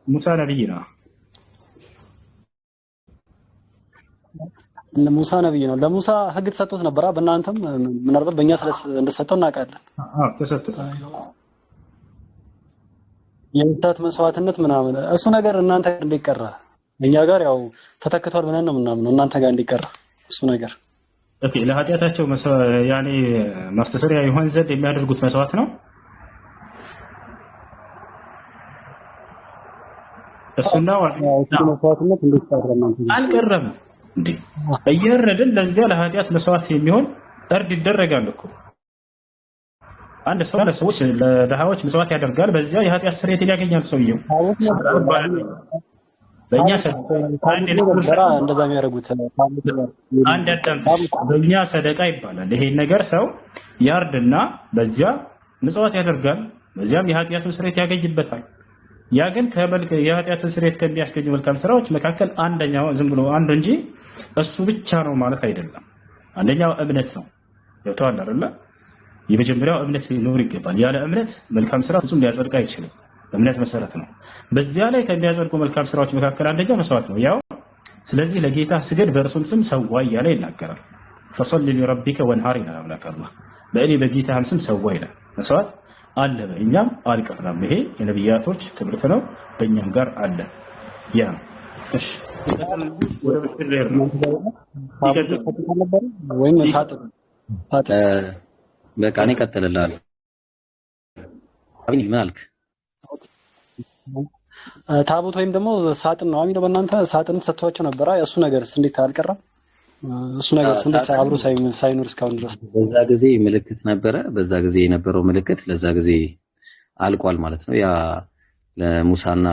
[SPEAKER 2] ሙሳ ነብይ ነው።
[SPEAKER 6] ሙሳ ነብይ ነው። ለሙሳ ህግ ተሰጥቶት ነበር። በእናንተም ምናልባት በእኛ እንደተሰጠው እናውቃለን።
[SPEAKER 2] ተሰጥቶት
[SPEAKER 6] የእንስሳት መስዋዕትነት ምናምን እሱ ነገር እናንተ ጋር እንዲቀራ እኛ ጋር ያው ተተክቷል ብለን ነው ምናምን እናንተ ጋር እንዲቀራ እሱ ነገር
[SPEAKER 2] ኦኬ። ለኃጢአታቸው ያኔ ማስተሰሪያ ይሆን ዘንድ የሚያደርጉት መስዋዕት ነው። እሱና
[SPEAKER 6] መስዋዕትነት
[SPEAKER 2] አልቀረም እንዴ? እየረድን ለዚያ ለኃጢአት መስዋዕት የሚሆን እርድ ይደረጋል እኮ። አንድ ሰው ለሰዎች ለድሃዎች መስዋዕት ያደርጋል። በዚያ የኃጢአት ስርየትን ያገኛል ሰውየው። በእኛ
[SPEAKER 6] እንደዛ የሚያደርጉት
[SPEAKER 2] አንድ አዳም በእኛ ሰደቃ ይባላል። ይሄን ነገር ሰው ያርድና በዚያ ምጽዋት ያደርጋል። በዚያም የኃጢአቱን ስርየት ያገኝበታል። ያ ግን የኃጢአትን ስርየት ከሚያስገኙ መልካም ስራዎች መካከል አንደኛው ዝም ብሎ አንዱ እንጂ እሱ ብቻ ነው ማለት አይደለም። አንደኛው እምነት ነው። ገብቶሃል አይደለ? የመጀመሪያው እምነት ሊኖር ይገባል። ያለ እምነት መልካም ስራ ፍጹም ሊያጸድቅ አይችልም። በእምነት መሰረት ነው። በዚያ ላይ ከሚያጸድቁ መልካም ስራዎች መካከል አንደኛው መስዋዕት ነው። ያው ስለዚህ ለጌታ ስገድ በእርሱም ስም ሰዋ እያለ ይናገራል። ፈሰሊ ሊረቢከ ወንሃር ይላል አምላክ አላህ። በእኔ በጌታህም ስም ሰዋ ይላል። መስዋዕት አለ፣ በእኛም አልቀረም። ይሄ የነቢያቶች ትምህርት ነው፣ በእኛም ጋር አለ። ያ ነው። እሺ ወደ መስጊድ ላይ ነው
[SPEAKER 6] ወይም ሳጥን
[SPEAKER 4] በቃ እኔ እቀጥልልሃለሁ። አብኒ ምን አልክ?
[SPEAKER 6] ታቦት ወይም ደግሞ ሳጥን ነው የሚለው በእናንተ ሳጥንም ሰጥቷቸው ነበር። እሱ ነገርስ እንዴት አልቀረም? እሱ ነገርስ እንዴት አብሮ ሳይኖር እስካሁን ድረስ?
[SPEAKER 4] በዛ ጊዜ ምልክት ነበረ። በዛ ጊዜ የነበረው ምልክት ለዛ ጊዜ አልቋል ማለት ነው። ያ ለሙሳና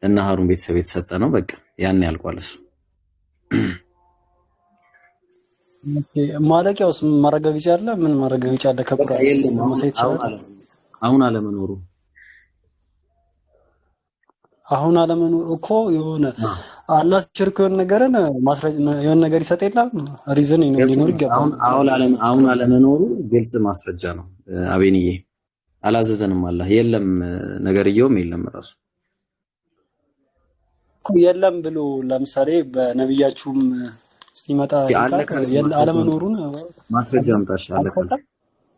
[SPEAKER 4] ለእነ ሃሩን ቤተሰብ የተሰጠ ነው። በቃ ያን ያልቋል እሱ።
[SPEAKER 6] ማለቂያውስ ማረጋገጫ አለ? ምን ማረጋገጫ አለ? ከቁርአን
[SPEAKER 4] አሁን አለመኖሩ
[SPEAKER 6] አሁን አለመኖር እኮ የሆነ አላህ ሽርክ የሆነ ነገርን ማስረጃ የሆነ ነገር ይሰጥ የለም ሪዝን ሊኖር ይገባል።
[SPEAKER 4] አሁን አለመኖሩ ግልጽ ማስረጃ ነው። አቤንዬ አላዘዘንም አላህ የለም ነገርየውም የለም ራሱ
[SPEAKER 6] እኮ የለም ብሎ ለምሳሌ በነብያችሁም ሲመጣ አለመኖሩን
[SPEAKER 4] ማስረጃ አምጣሽ አለካልክ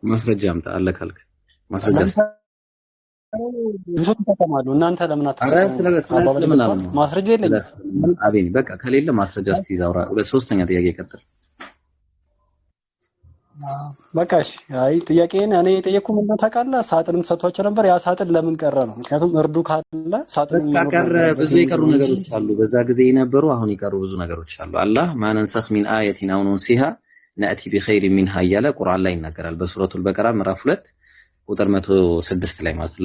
[SPEAKER 4] ማስረጃ አምጣ አለካልክ ማስረጃ
[SPEAKER 6] ብዙ ተጠቀማሉ። እናንተ ለምን አትጠቀሙ? ማስረጃ የለኝም።
[SPEAKER 4] አቤን በቃ ከሌለ ማስረጃ እስቲ ዛውራ። ሶስተኛ ጥያቄ ቀጥል።
[SPEAKER 6] በቃ እሺ። አይ ጥያቄን እኔ የጠየቅኩህ ምንድን ነው ታውቃለህ? ሳጥንም ሰጥቷቸው ነበር። ያ ሳጥን ለምን ቀረ ነው? ምክንያቱም እርዱ ካለ ሳጥኑ
[SPEAKER 4] ቀረ። ብዙ የቀሩ ነገሮች አሉ። በዛ ጊዜ የነበሩ አሁን የቀሩ ብዙ ነገሮች አሉ። አላህ ማነንሰኽ ሚን አየቲን አው ኑንሲሃ ነእቲ ቢኸይሪን ሚንሃ እያለ ቁርአን ላይ ይናገራል። በሱረቱል በቀራ ምዕራፍ 2 ቁጥር 106 ላይ ማለት ነው።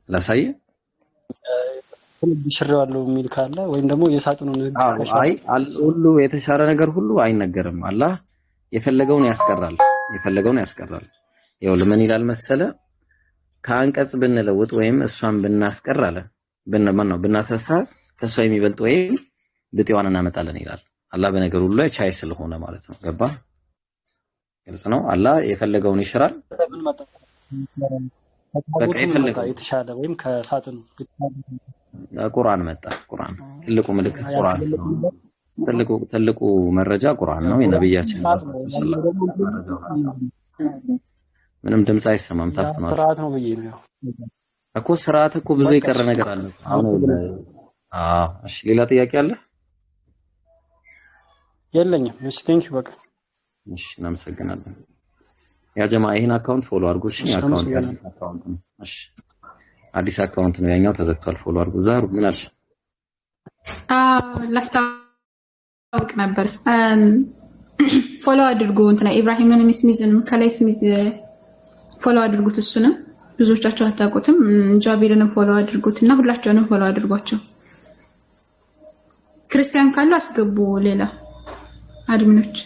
[SPEAKER 4] ላሳየህ
[SPEAKER 6] ሽሬዋለሁ የሚል ካለ ወይም ደግሞ የሳጥኑን
[SPEAKER 4] አይ ሁሉ የተሻረ ነገር ሁሉ አይነገርም። አላህ የፈለገውን ያስቀራል። ይኸው ለምን ይላል መሰለ ከአንቀጽ ብንለውጥ ወይም እሷን ብናስቀር አለ ብናሰሳ ከሷ የሚበልጥ ወይም ብጤዋን እናመጣለን ይላል። አላህ በነገር ሁሉ ላይ ቻይ ስለሆነ ማለት ነው። ገባ? ግልጽ ነው። አላህ የፈለገውን ይሽራል። በቃ የፈለገው
[SPEAKER 6] የተሻለ ወይም ከሳጥኑ
[SPEAKER 4] ቁርአን መጣ። ቁርአን ትልቁ ምልክት ቁርአን ነው። ትልቁ መረጃ ቁርአን ነው። የነብያችን ምንም ድምጽ አይሰማም። ታፍኗል።
[SPEAKER 6] ስርዓት ነው ብዬ ነው
[SPEAKER 4] እኮ ስርዓት እኮ ብዙ የቀረ ነገር አለ። አሁን እሺ ሌላ ጥያቄ አለ?
[SPEAKER 6] የለኝም። እሺ ቴንክ ዩ በቃ
[SPEAKER 4] እሺ እናመሰግናለን። ያ ጀማ ይሄን አካውንት ፎሎ አድርጉ። እሺ አካውንት ነው። እሺ አዲስ አካውንት ነው። ያኛው ተዘግቷል። ፎሎ አድርጉ። ዛሩ ምን አልሽ?
[SPEAKER 5] ላስታውቅ ነበር። ፎሎ አድርጉ እንትና ኢብራሂምን ሚስሚዝንም ከላይ ስሚዝ ፎሎ አድርጉት። እሱንም ብዙዎቻችሁ አታውቁትም። ጃቢርንም ፎሎ አድርጉት እና ሁላቸውንም ፎሎ አድርጓቸው። ክርስቲያን ካሉ አስገቡ ሌላ አድሚኖች።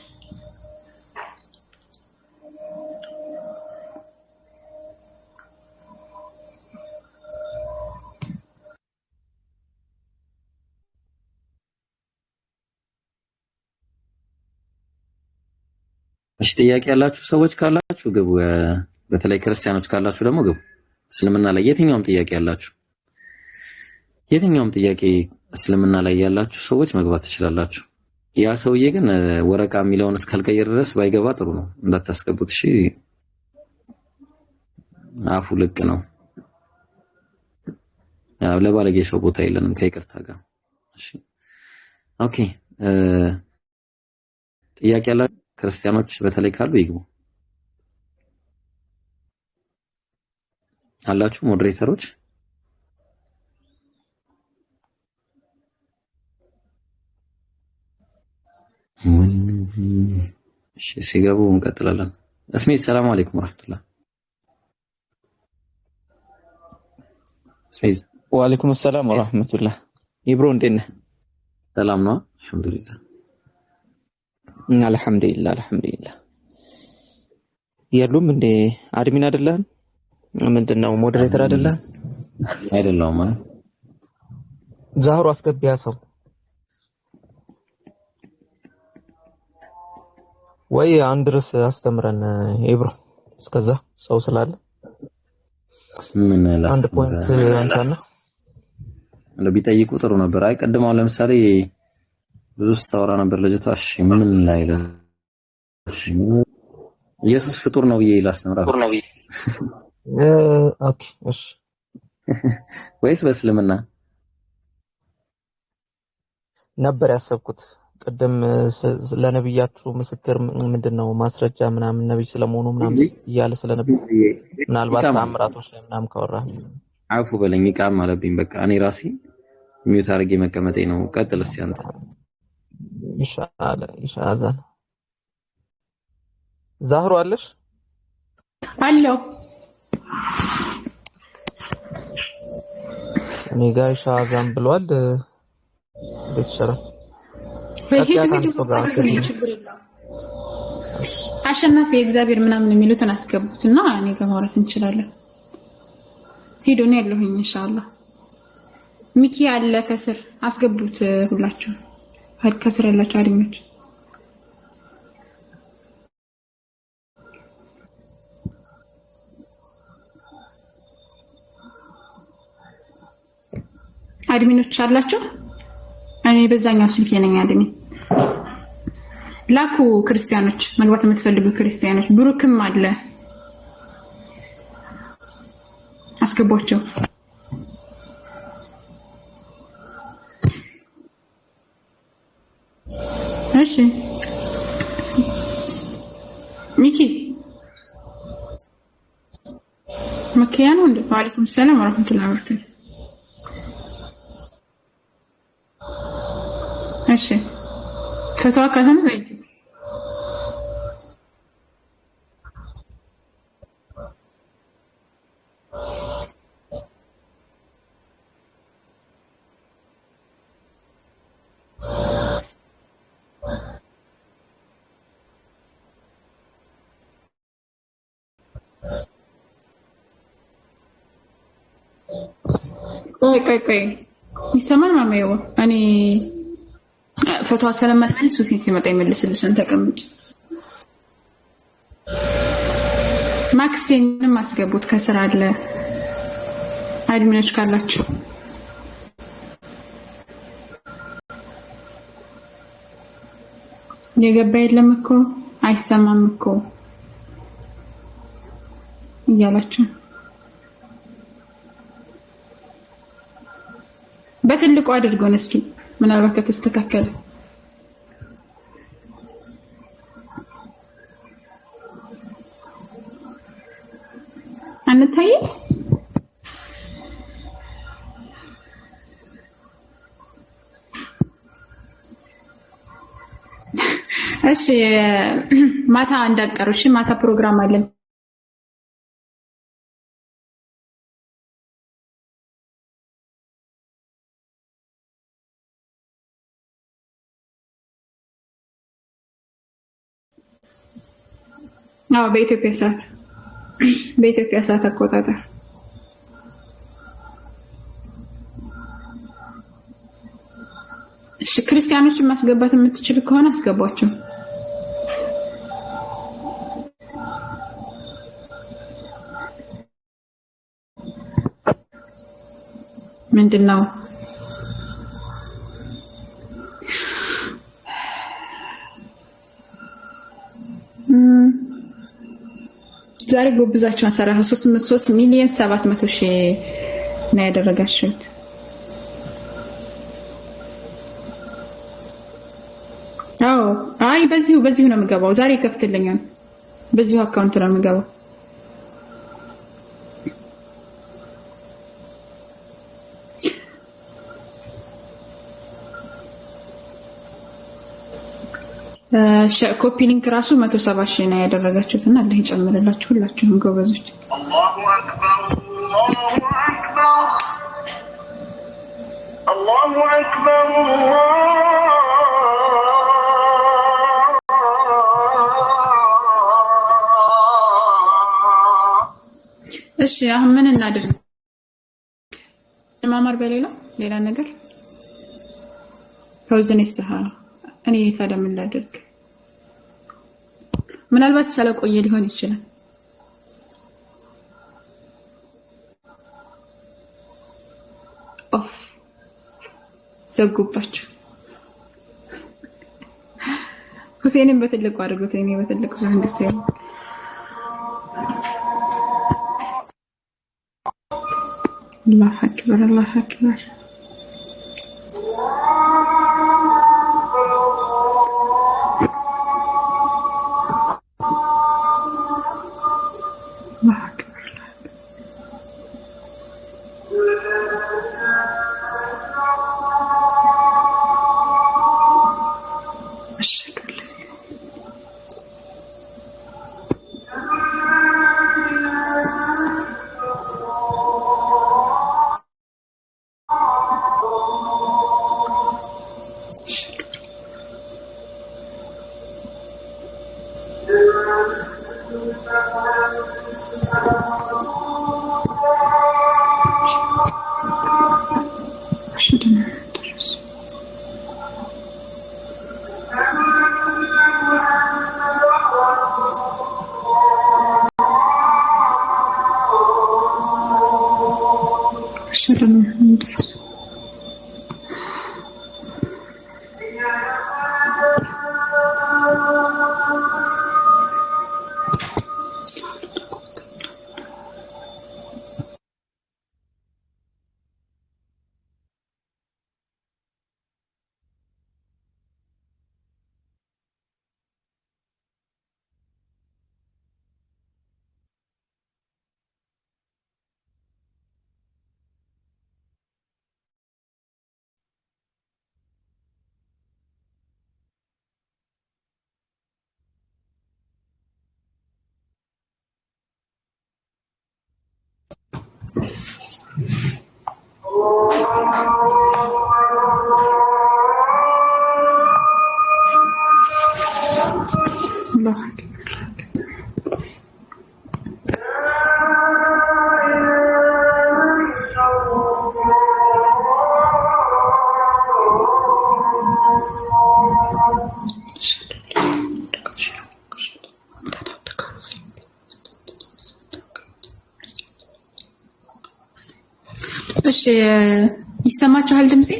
[SPEAKER 4] እሺ ጥያቄ ያላችሁ ሰዎች ካላችሁ ግቡ። በተለይ ክርስቲያኖች ካላችሁ ደግሞ ግቡ። እስልምና ላይ የትኛውም ጥያቄ እስልምና ላይ ያላችሁ ሰዎች መግባት ትችላላችሁ። ያ ሰውዬ ግን ወረቃ የሚለውን እስካልቀየር ድረስ ባይገባ ጥሩ ነው። እንዳታስገቡት እሺ። አፉ ልቅ ነው። ያው ለባለጌ ሰው ቦታ የለንም ከይቅርታ ጋር እሺ። ኦኬ ጥያቄ ያላችሁ ክርስቲያኖች በተለይ ካሉ ይግቡ። አላችሁ ሞዴሬተሮች? እሺ ሲገቡ እንቀጥላለን። እስሚ ሰላም አለይኩም ወራህመቱላህ። እስሚ
[SPEAKER 7] ወአለይኩም ሰላም ወራህመቱላህ። ኢብሮ እንዴት ነህ?
[SPEAKER 4] ሰላም ነው አልሐምዱሊላህ።
[SPEAKER 7] አልሐምዱሊላህ። የሉም እንዴ አድሚን አይደለህም? ምንድነው ሞዴሬተር አይደለህም?
[SPEAKER 4] አይደለሁም።
[SPEAKER 7] ዛህሩ አስገቢያ ሰው ወይ አንድ ርዕስ አስተምረን ኢብሮ። እስከዛ ሰው ስላለ
[SPEAKER 4] ምን
[SPEAKER 7] አንድ ፖይንት አንሳና
[SPEAKER 4] ቢጠይቁ ጥሩ ነበር። አይ ቀድማው ለምሳሌ ብዙ ስታወራ ነበር ልጅቷ። እሺ ምን ላይ እሺ ኢየሱስ ፍጡር ነው ብዬ ላስተምራ
[SPEAKER 7] ኦኬ እሺ
[SPEAKER 4] ወይስ በእስልምና
[SPEAKER 7] ነበር ያሰብኩት ቅድም ለነብያችሁ ምስክር ምንድነው ማስረጃ ምናምን ነብይ ስለመሆኑ ምናምን እያለ ስለነበር ምናልባት ተአምራቶች ላይ ምናምን ካወራ
[SPEAKER 4] አፉ በለኝ ቃም አለብኝ። በቃ እኔ ራሴ ሚውት አድርጌ መቀመጤ ነው። ቀጥል እስቲ አንተ። ኢንሻአላህ ዛህሩ አለሽ?
[SPEAKER 5] አለው
[SPEAKER 7] እኔ ጋር ኢንሻአላህ ብሏል። እንዴት ይሻላል?
[SPEAKER 5] አሸናፊ እግዚአብሔር ምናምን የሚሉትን አስገቡትና እኔ ጋር ማውራት እንችላለን። ሂዱ ነው ያለሁኝ ኢንሻአላህ። ሚኪ አለ ከስር አስገቡት ሁላችሁ ከስር ያላችሁ አድሚኖች። አድሚኖች አላችሁ? እኔ በዛኛው ስልክ ነኝ አድሚን። ላኩ ክርስቲያኖች፣ መግባት የምትፈልጉ ክርስቲያኖች። ብሩክም አለ አስገቧቸው። እሺ ሚኪ መኪያ ነው እንዴ? ወአለይኩም ሰላም ወራህመቱላሂ ወበረካቱ። እሺ ፈተዋ ካልሆነ ዘይጁ ቆይ ይሰማል ማማዬው እኔ ፈቷ ስለማልመልስ ሁሴን ሲመጣ ይመልስልሻል። ተቀምጭ። ማክሲንም አስገቡት ከስራ አለ አድሚኖች ካላችሁ። የገባ የለም እኮ አይሰማም እኮ እያላችሁ በትልቁ አድርጎን እስኪ ምናልባት ከተስተካከለ አንታይ። እሺ ማታ እንዳቀሩ። እሺ ማታ ፕሮግራም አለን። አዎ በኢትዮጵያ ሰዓት አቆጣጠር እሺ። ክርስቲያኖችን ማስገባት የምትችሉ ከሆነ አስገቧቸው። ምንድነው ዛሬ ጎብዛችሁ 3,700,000 ነው ያደረጋችሁት። አዎ አይ በዚሁ ነው የምገባው። ዛሬ ከፍትልኛል። በዚሁ አካውንት ነው የምገባው። ኮፒ ሊንክ ራሱ 170,000 ነው ያደረጋችሁት እና አላህ ይጨምርላችሁ ሁላችሁም ጎበዞች። አላሁ አክበር አላሁ አክበር። እሺ አሁን ምን እናድርግ? ማማር ሌላ ነገር ፈውዘን ይሰሃ እኔ ታዲያ ምን ላድርግ? ምናልባት ስለቆየ ሊሆን ይችላል። ኦፍ ዘጉባችሁ። ሁሴንን በትልቁ አድርጉት። እኔ በትልቁ ሰው እንደዚህ አላሁ አክበር አላሁ አክበር እሺ ይሰማችኋል ድምጼ?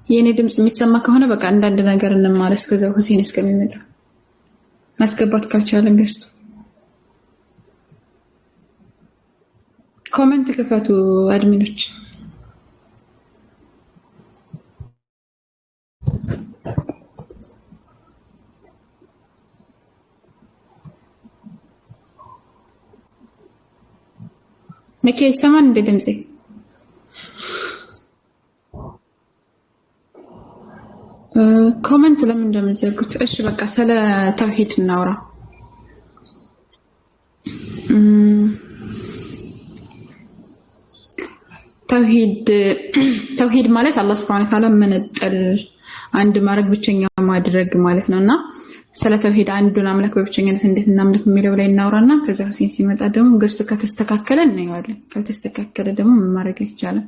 [SPEAKER 5] የኔ ድምጽ የሚሰማ ከሆነ በቃ አንዳንድ ነገር እንማር እስከዛው ሁሴን እስከሚመጣ ማስገባት ካልቻለን ገስቱ ኮሜንት ክፈቱ አድሚኖች። መቼ ይሰማን እንደ ድምጼ? ኮሜንት ለምን እንደምትዘጉት? እሺ በቃ ስለ ተውሂድ እናውራ። ተውሂድ ማለት አላህ Subhanahu Wa Ta'ala መነጠል አንድ ማድረግ ብቸኛ ማድረግ ማለት ነውና ስለ ተውሂድ አንዱን አምላክ በብቸኝነት እንዴት እናምልክ የሚለው ላይ እናውራና ከዛ ሁሴን ሲመጣ ደግሞ ገስቱ ከተስተካከለ እናየዋለን። ካልተስተካከለ ደግሞ ምን ማድረግ ይቻላል?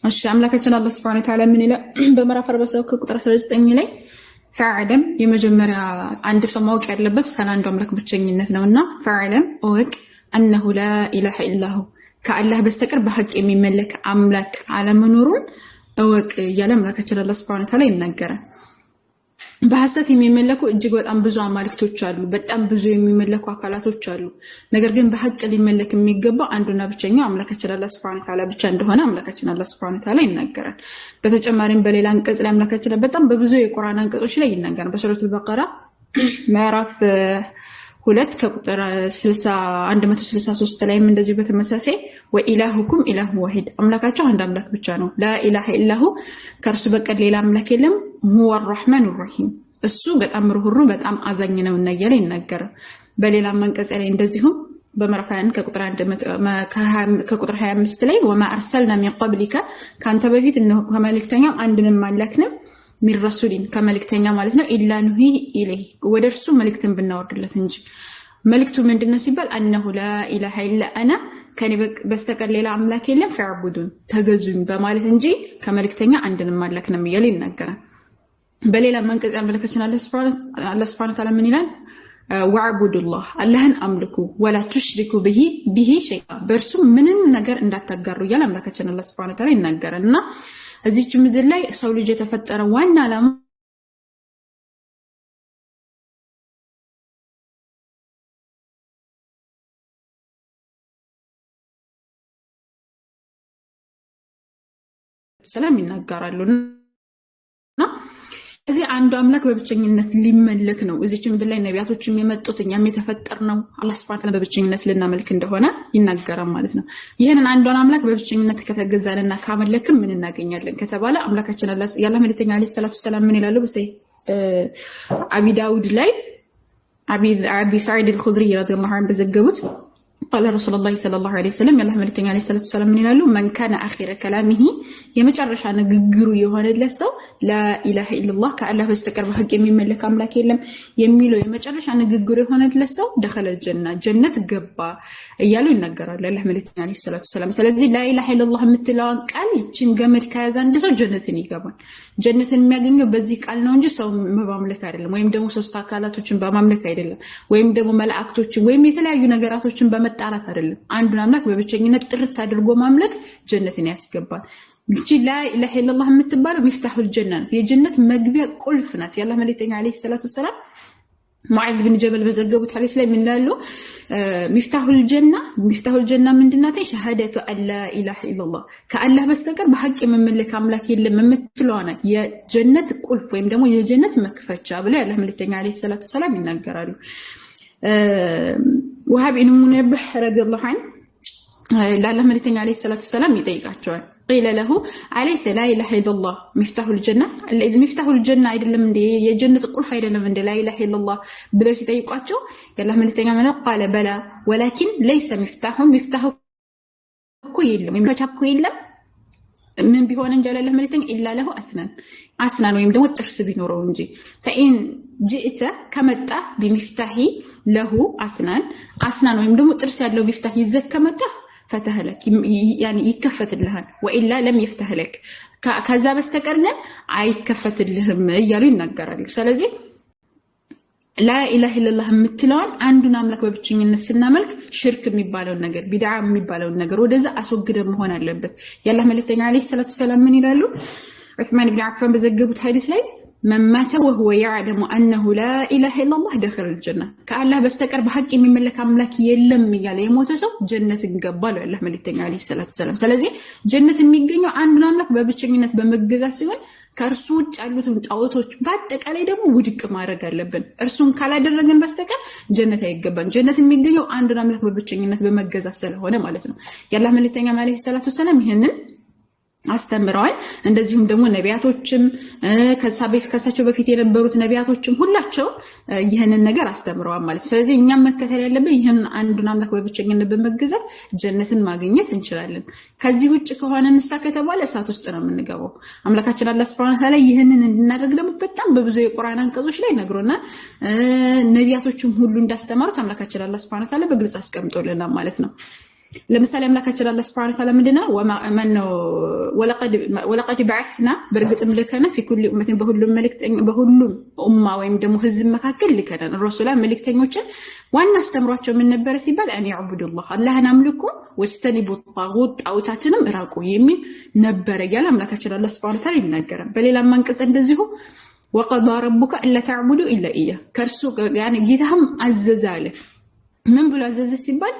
[SPEAKER 5] እሺ አምላካችን አላህ Subhanahu Wa Ta'ala ምን ይላል በምዕራፍ 47 ቁጥር 19 ላይ ፈዕለም የመጀመሪያ አንድ ሰው ማወቅ ያለበት ስለ አንዱ አምላክ ብቸኝነት ነውና ፈዕለም ወቅ انه لا اله الا هو ከአላህ በስተቀር በሐቅ የሚመለክ አምላክ አለመኖሩን ወቅ ያለ አምላካችን አላህ Subhanahu Wa Ta'ala ይናገራል። በሐሰት የሚመለኩ እጅግ በጣም ብዙ አማልክቶች አሉ። በጣም ብዙ የሚመለኩ አካላቶች አሉ። ነገር ግን በሐቅ ሊመለክ የሚገባው አንዱና ብቸኛው አምላካችን አላህ Subhanahu Wa Ta'ala ብቻ እንደሆነ አምላካችን አላህ Subhanahu Wa Ta'ala ይናገራል። በተጨማሪም በሌላ አንቀጽ ላይ አምላካችን በጣም በብዙ የቁርአን አንቀጾች ላይ ይናገራል። በሱረቱል በቀራ ምዕራፍ 2 ከቁጥር 163 ላይም እንደዚህ በተመሳሳይ ወኢላሁኩም ኢላሁ ዋሂድ አምላካችሁ አንድ አምላክ ብቻ ነው። ላ ኢላሃ ኢላሁ ከእርሱ በቀር ሌላ አምላክ የለም። ሁወ አርረህማኑ ረሂም እሱ በጣም ርህሩህ በጣም አዛኝ ነው እና እያለ ይናገራል። በሌላ አንቀጽ ላይ እንደዚሁ በምዕራፍ 1 ከቁጥር 25 ላይ ወማ አርሰልና ሚን ቀብሊከ ካንተ በፊት እነሆ ከመልእክተኛው አንድንም አላክንም ሚን ረሱሊን ከመልእክተኛ ማለት ነው ኢላ ኑሂ ኢለይሂ ወደርሱ መልእክትን ብናወርድለት እንጂ መልእክቱ ምንድነው ሲባል አነሁ ላ ኢላሃ ኢላ አና ከኔ በስተቀር ሌላ አምላክ የለም ፈዕቡዱን ተገዙኝ በማለት እንጂ ከመልእክተኛ አንድንም አላክንም እያለ ይናገራል። በሌላ አንቀጽ አምላካችን አላህ Subhanahu Wa Ta'ala ምን ይላል? ወዕቡዱላህ አላህን አምልኩ ወላ ቱሽሪኩ ቢሂ ሸይአ በእርሱ ምንም ነገር እንዳታጋሩ እያለ አምላካችን አላህ ሱብሓነሁ ወተዓላ ይናገራል። እና እዚች ምድር ላይ ሰው ልጅ የተፈጠረ ዋና ዓላማ ሰላም ይናገራሉና እዚህ አንዱ አምላክ በብቸኝነት ሊመለክ ነው። እዚች ምድር ላይ ነቢያቶችም የመጡት እኛም የተፈጠርነው አላህ ሱብሓነሁ ወተዓላ በብቸኝነት ልናመልክ እንደሆነ ይናገራል ማለት ነው። ይሄንን አንዱን አምላክ በብቸኝነት ከተገዛንና ካመለክን ምን እናገኛለን ከተባለ አምላካችን ያላህ መልእክተኛ አለይሂ ሰላቱ ሰላም ምን ይላሉ? በሰይ አቢ ዳውድ ላይ አቢ ሰዒድ አልኹድሪ ረዲየላሁ ዐንሁ በዘገቡት قال رسول الله صلى الله عليه وسلم يالله ملتኛ عليه الصلاه والسلام من يلالو من كان اخر كلامه የመጨረሻ ንግግሩ የሆነለት ሰው لا اله الا الله ከአላህ በስተቀር በሐቅ የሚመለክ አምላክ የለም የሚለው የመጨረሻ ንግግሩ የሆነለት ሰው دخل الجنه ጀነት ገባ እያሉ ይናገራሉ ያላህ መለክተኛ عليه الصلاه والسلام። ስለዚህ لا اله الا الله የምትለውን ቃል ይችን ገመድ ከያዘ አንድ ሰው ጀነትን ይገባል። ጀነትን የሚያገኘው በዚህ ቃል ነው እንጂ ሰው በማምለክ አይደለም፣ ወይም ደግሞ ሶስት አካላቶችን በማምለክ አይደለም፣ ወይም ደግሞ መላእክቶችን ወይም የተለያዩ ነገራቶችን በመጣራት አይደለም። አንዱን አምላክ በብቸኝነት ጥርት አድርጎ ማምለክ ጀነትን ያስገባል። እቺ لا اله الا الله የምትባለው مفتاح الجنه የጀነት መግቢያ ቁልፍ ናት። ያላህ መለክተኛ عليه الصلاه والسلام ሙዓዝ ብን ጀበል በዘገቡት ሐዲስ ላይ ምን ይላሉ? ሚፍታሁ الجنه ምንድናት? ሸሃደቱ አላ ኢላሃ ኢላላህ ከአላህ በስተቀር በሐቅ የሚመለክ አምላክ የለም የምትለዋ ናት የጀነት ቁልፍ ወይም ደግሞ የጀነት መክፈቻ ብለው ያላህ መለክተኛ عليه الصلاه والسلام ይናገራሉ። ወሃብ ኢብኑ ሙነብህ ረዲየላሁ ዐንሁ ላላህ መለክተኛ عليه الصلاه والسلام ይጠይቃቸዋል። قيل له أليس لا إله إلا الله مفتاح الجنة مفتاح الجنة አይደለም እንዴ የጀነት ቁልፍ አይደለም እንዴ لا إله إلا الله ብለው ሲጠይቋቸው ያላህ መልእክተኛ قال بلى ولكن ليس مفتاح እኮ የለም መቻኮ የለም ምን ቢሆን እንጂ ያላህ መልእክተኛ إلا له أسنان ወይም ደግሞ ጥርስ ቢኖረው እንጂ فإن جئت ከመጣ بمفتاح له أسنان ወይም ደግሞ ጥርስ ያለው مفتاح ይዘህ ከመጣ فتح لك يعني يكفت لهن وإلا لم يفتح لك كذا بستقرن አይከፈት لهم እያሉ ይናገራሉ። ስለዚህ لا إله إلا الله የምትለውን አንዱን አምላክ በብቸኝነት ስናመልክ ሽርክ የሚባለው ነገር ቢድዓ የሚባለው ነገር ወደዛ አስወግደ መሆን አለበት። ያላህ መልእክተኛ عليه الصلاه والسلام ምን ይላሉ? ዑስማን ኢብኑ አፍፋን በዘገቡት ሐዲስ ላይ من مات وهو يعلم أنه لا إله إلا الله دخل الجنة كالله بستقر بحق የሚመለክ አምላክ የለም እያለ የሞተ ሰው ጀነት ይገባል ያላህ መልእክተኛ عليه الصلاه والسلام። ስለዚህ ጀነት የሚገኘው አንዱን አምላክ በብቸኝነት በመገዛት ሲሆን ከእርሱ ውጭ ያሉትን ጣዖቶች በአጠቃላይ ደግሞ ውድቅ ማድረግ አለብን። እርሱን ካላደረግን በስተቀር ጀነት አይገባም። ጀነት የሚገኘው አንዱን አምላክ በብቸኝነት በመገዛት ስለሆነ ማለት ነው። ያላህ መልእክተኛ عليه الصلاه والسلام ይሄንን አስተምረዋል። እንደዚሁም ደግሞ ነቢያቶችም ከሳቸው በፊት የነበሩት ነቢያቶችም ሁላቸው ይሄንን ነገር አስተምረዋል ማለት። ስለዚህ እኛም መከተል ያለብን ይሄን አንዱን አምላክ በብቸኝነት በመገዛት ጀነትን ማግኘት እንችላለን። ከዚህ ውጭ ከሆነ ንሳ ከተባለ እሳት ውስጥ ነው የምንገባው። አምላካችን አላህ Subhanahu Wa Ta'ala ይሄንን እንድናደርግ ደግሞ በጣም በብዙ የቁርአን አንቀጾች ላይ ነግሮናል። ነቢያቶችም ሁሉ እንዳስተማሩት አምላካችን አላህ Subhanahu Wa Ta'ala በግልጽ አስቀምጦልናል ማለት ነው። ለምሳሌ አምላካችን አላህ Subhanahu Wa Ta'ala ምንድነው ወለቀድ بعثنا በርግጥም ልከና في كل امه በሁሉም ኡማ ወይም ደግሞ ህዝብ መካከል ልከናል ረሱላ መልእክተኞችን ዋና አስተምሯቸው ምን ነበር ሲባል አን ያዕቡዱላህ አላህን አምልኩ ወጅተኒቡ ጣጉት ጣውታትንም ራቁ የሚል ነበር ያለ አምላካችን አላህ Subhanahu Wa Ta'ala ይናገራል። በሌላ አንቀጽ እንደዚሁ وقضى ربك الا تعبدوا الا اياه ከርሱ يعني ጌታም አዘዛለ ምን ብሎ አዘዘ ሲባል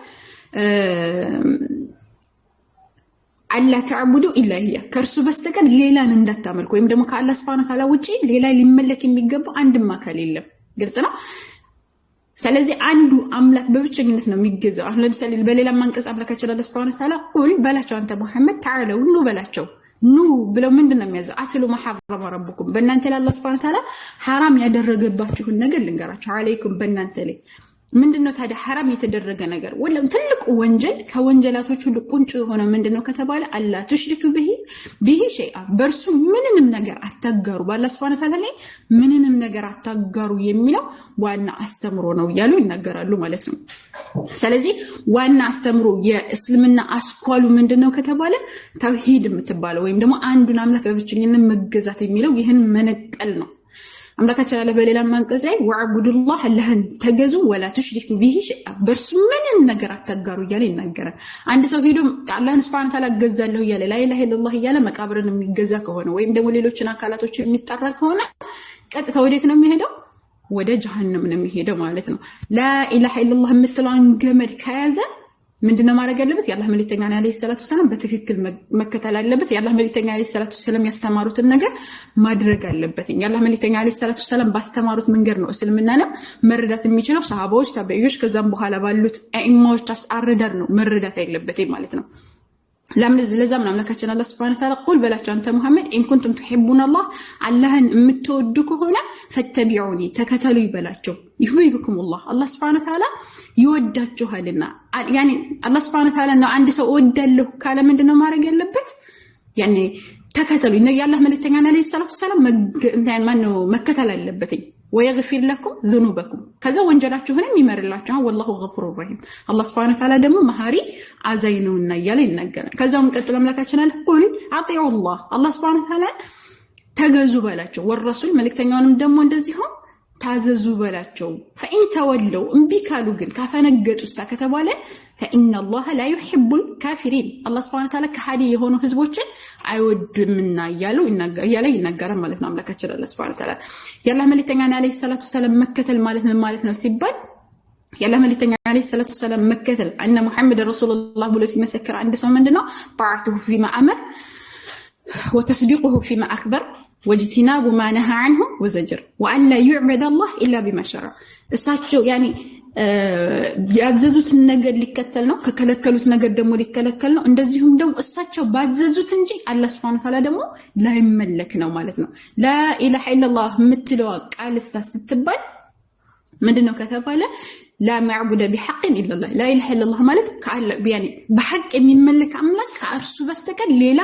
[SPEAKER 5] አላ ተዕቡዱ ኢላ ሂያ ከርሱ በስተቀር ሌላን እንዳታመልኩ ወይም ደግሞ ከአላህ Subhanahu Wa Ta'ala ውጪ ሌላ ሊመለክ የሚገባው አንድም አካል የለም። ግልጽ ነው። ስለዚህ አንዱ አምላክ በብቸኝነት ነው የሚገዛው። አሁን ለምሳሌ በሌላ አንቀጽ አምላካችን አላህ Subhanahu Wa Ta'ala ቁል በላቸው አንተ ሙሐመድ ተዓለው ኑ በላቸው ኑ ብለው ምንድነው የሚያዘው? አትሉ ማሐረመ ረብኩም በእናንተ ላይ አላህ Subhanahu Wa Ta'ala ሐራም ያደረገባችሁን ነገር ልንገራችሁ። አለይኩም በእናንተ ላይ ምንድነው ታዲያ ሐራም የተደረገ ነገር ወለም ትልቁ ወንጀል ከወንጀላቶች ሁሉ ቁንጩ የሆነ ምንድነው ከተባለ አላ ተሽሪኩ ቢሂ ሸይአ በርሱ ምንንም ነገር አታጋሩ በአላህ Subhanahu Wa Ta'ala ላይ ምንንም ነገር አታጋሩ የሚለው ዋና አስተምሮ ነው ያሉ ይናገራሉ ማለት ነው። ስለዚህ ዋና አስተምሮ የእስልምና አስኳሉ ምንድነው ከተባለ ተውሂድ የምትባለው ወይም ደግሞ አንዱን አምላክ በብቸኝነት መገዛት የሚለው ይሄን መነጠል ነው። አምላካችን አለ በሌላ አንቀጽ ላይ ወዕቡዱላህ አላህን ተገዙ ወላ ትሽሪኩ ቢሂ ሸይአ በእርሱ ምንም ነገር አታጋሩ እያለ ይናገራል። አንድ ሰው ሄዶ አላህን ሱብሓነሁ ወተዓላ እገዛለሁ እያለ ላኢላሃ ኢለላህ እያለ መቃብርን የሚገዛ ከሆነ ወይም ደግሞ ሌሎችን አካላቶች የሚጠራ ከሆነ ቀጥታ ወዴት ነው የሚሄደው? ወደ ጀሃነም ነው የሚሄደው ማለት ነው። ላኢላሃ ኢለላህ የምትለውን ገመድ ከያዘ ምንድነው ማድረግ ያለበት? የአላህ መልእክተኛ አለይሂ ሰላቱ ሰላም በትክክል መከተል አለበት። የአላህ መልእክተኛ አለይሂ ሰላቱ ሰላም ያስተማሩትን ነገር ማድረግ አለበት። የአላህ መልእክተኛ አለይሂ ሰላቱ ሰላም ባስተማሩት መንገድ ነው እስልምናንም መረዳት የሚችለው። ሰሃባዎች፣ ታቢዒዎች ከዛም በኋላ ባሉት አኢማዎች አረዳድ ነው መረዳት ያለበት ማለት ነው። ለዛም ነው አምላካችን አላህ ሱብሓነሁ ወተዓላ ቁል በላቸው አንተ ሙሐመድ ኢን ኩንቱም ትሒቡነ አላህ አላህን የምትወዱ ከሆነ ፈተቢዑኒ ተከተሉ ይበላቸው። ይሁቢኩም አላህ ሱብሓነሁ ወተዓላ ይወዳችኋልና። ያኒ አላህ ሱብሓነሁ ወተዓላ ነው አንድ ሰው እወዳለሁ ካለ ምንድነው ማድረግ ያለበት? ያኒ ተከተሉ የአላህ መልእክተኛ አለይሂ ሰላቱ ሰላም መከተል አለበት። ወየግፊር ለኩም ዙኑበኩም ከዛ ወንጀላችሁንም ይመርላችኋል። ወላሁ ገፉሩር ረሂም አላህ ሱብሓነሁ ወተዓላ ደግሞ መሐሪ አዛኝ ነውና እያለ ይናገራል። ከዛም ቀጥሎ አምላካችን አለ ቁል አጢዑ አላህ ሱብሓነሁ ወተዓላ ተገዙ በላቸው። ወረሱል መልእክተኛውንም ደግሞ እንደዚሁ ታዘዙ በላቸው። ፈኢን ተወለው እምቢ ካሉ ግን ካፈነገጡሳ ከተባለ ፈኢነ አላህ ላ ዩሒቡል ካፊሪን አላህ ሱብሓነሁ ወተዓላ ከሃዲ የሆኑ ህዝቦችን አይወድምና እያለ ይናገራል ማለት ነው። አምላካችን አላህ ሱብሓነሁ ወተዓላ የአላህ መልእክተኛ አለይሂ ሰላቱ ሰላም መከተል ማለት ነው ሲባል የአላህ መልእክተኛ አለይሂ ሰላቱ ሰላም መከተል አነ ሙሐመድ ረሱሉላህ ብሎ ሲመሰክር አንድ ሰው ምንድነው ጣዓቱሁ ፊማ አመር ወተስዲቁሁ ፊማ አኽበር ወጅቲናቡ ማ ነሃ ዐንሁ ወዘጀር ወአላ ዩዕበደ አላህ ኢላ ቢማ ሸረዐ እሳቸው ያኒ ያዘዙትን ነገር ሊከተል ነው፣ ከከለከሉት ነገር ደግሞ ሊከለከል ነው። እንደዚሁም ደግሞ እሳቸው ባዘዙት እንጂ አላህ ሱብሓነሁ ወተዓላ ደግሞ ላይመለክ ነው ማለት ነው። ላኢላሃ ኢለላህ የምትለዋ ቃል ስትባል ምንድነው ከተባለ ላ ማዕቡደ ቢሐቅን ኢለላህ ላኢላሃ ኢለላህ ማለት ያኒ በሐቅ የሚመለክ አምላክ ከእርሱ በስተቀር ሌላ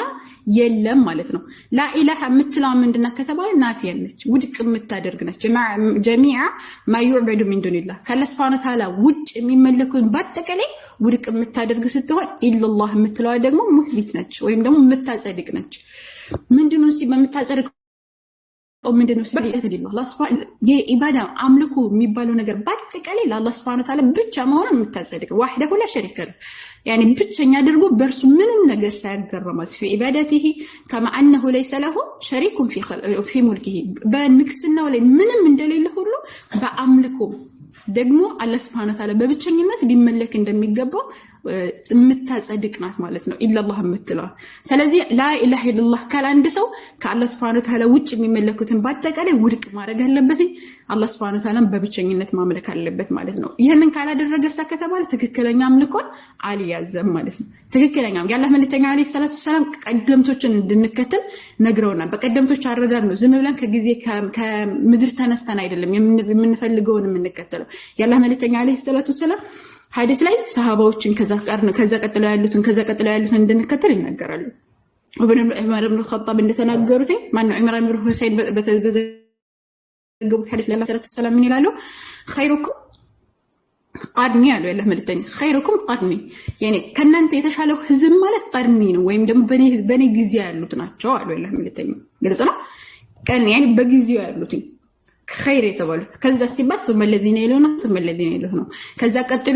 [SPEAKER 5] የለም ማለት ነው። ላኢላሃ የምትለዋ ምንድነው ከተባለ ናፊያ ነች፣ ውድቅ የምታደርግ ነች። ጀሚዓ ማ ዩዕበዱ ሚን ዱኒላህ ከአላህ ሱብሓነሁ ወተዓላ ውጭ የሚመለኩን በአጠቃላይ ውድቅ የምታደርግ ስትሆን ኢለላህ የምትለዋ ደግሞ ሙስቢት ነች ወይም ደግሞ የምታጸድቅ ነች። ምንድነው በምታጸድቅ ምንድነው የኢባዳ አምልኮ የሚባለው ነገር በአጠቃላይ ለአላህ ሱብሓነሁ ወተዓላ ብቻ መሆኑን የምታጸድቅ ዋህደሁ ላ ሸሪከ ለሁ ያኒ ብቸኛ አድርጎ በእርሱ ምንም ነገር ሳያገረማት ፊ ኢባዳቲሂ ከማ አነሁ ለይሰ ለሁ ሸሪኩን ፊ ሙልኪሂ በንግስናው ላይ ምንም እንደሌለ ሁሉ በአምልኮ ደግሞ አላህ ሱብሓነሁ ወተዓላ በብቸኝነት ሊመለክ እንደሚገባው የምታጸድቅ ናት ማለት ነው ኢላላህ የምትለው። ስለዚህ ላኢላሃ ኢለላህ ካለ አንድ ሰው ከአላህ ሱብሓነሁ ወተዓላ ውጭ የሚመለኩትን በአጠቃላይ ውድቅ ማድረግ አለበት። አላህ ሱብሓነሁ ወተዓላ በብቸኝነት ማምለክ አለበት ማለት ነው። ይህንን ካላደረገ ከተባለ ትክክለኛ አምልኮን አልያዘም ማለት ነው። ትክክለኛ የአላህ መልእክተኛ አለይሂ ሰላቱ ሰላም ቀደምቶችን እንድንከተል ነግረውናል። በቀደምቶች አረዳድ ነው። ዝም ብለን ከጊዜ ከምድር ተነስተን አይደለም የምንፈልገውን የምንከተለው። የአላህ መልእክተኛ አለይሂ ሰላቱ ሰላም ሐዲስ ላይ ሰሃባዎችን ከዛ ቀጥለው ያሉትን እንድንከተል ይናገራሉ። ዑመር ኢብኑ ኸጣብ እንደተናገሩት ማነው ኢምራን ኢብኑ ሁሰይን በተዘገቡት ሐዲስ ላይ አላህ ሰላም ምን ይላሉ? ኸይሩኩም ቀርኒ አሉ የአላህ መልእክተኛ። ኸይሩኩም ቀርኒ ያኒ ከእናንተ የተሻለው ህዝብ ማለት ቀርኒ ነው ወይም ደግሞ በኔ ጊዜ ያሉት ናቸው አሉ የአላህ መልእክተኛ። ግልጽ ነው። ቀን ያኒ በጊዜው ያሉት ኸይር የተባሉት ከዛ ሲባል ثم الذين يلون ثم الذين يلون ከዛ ቀጥሎ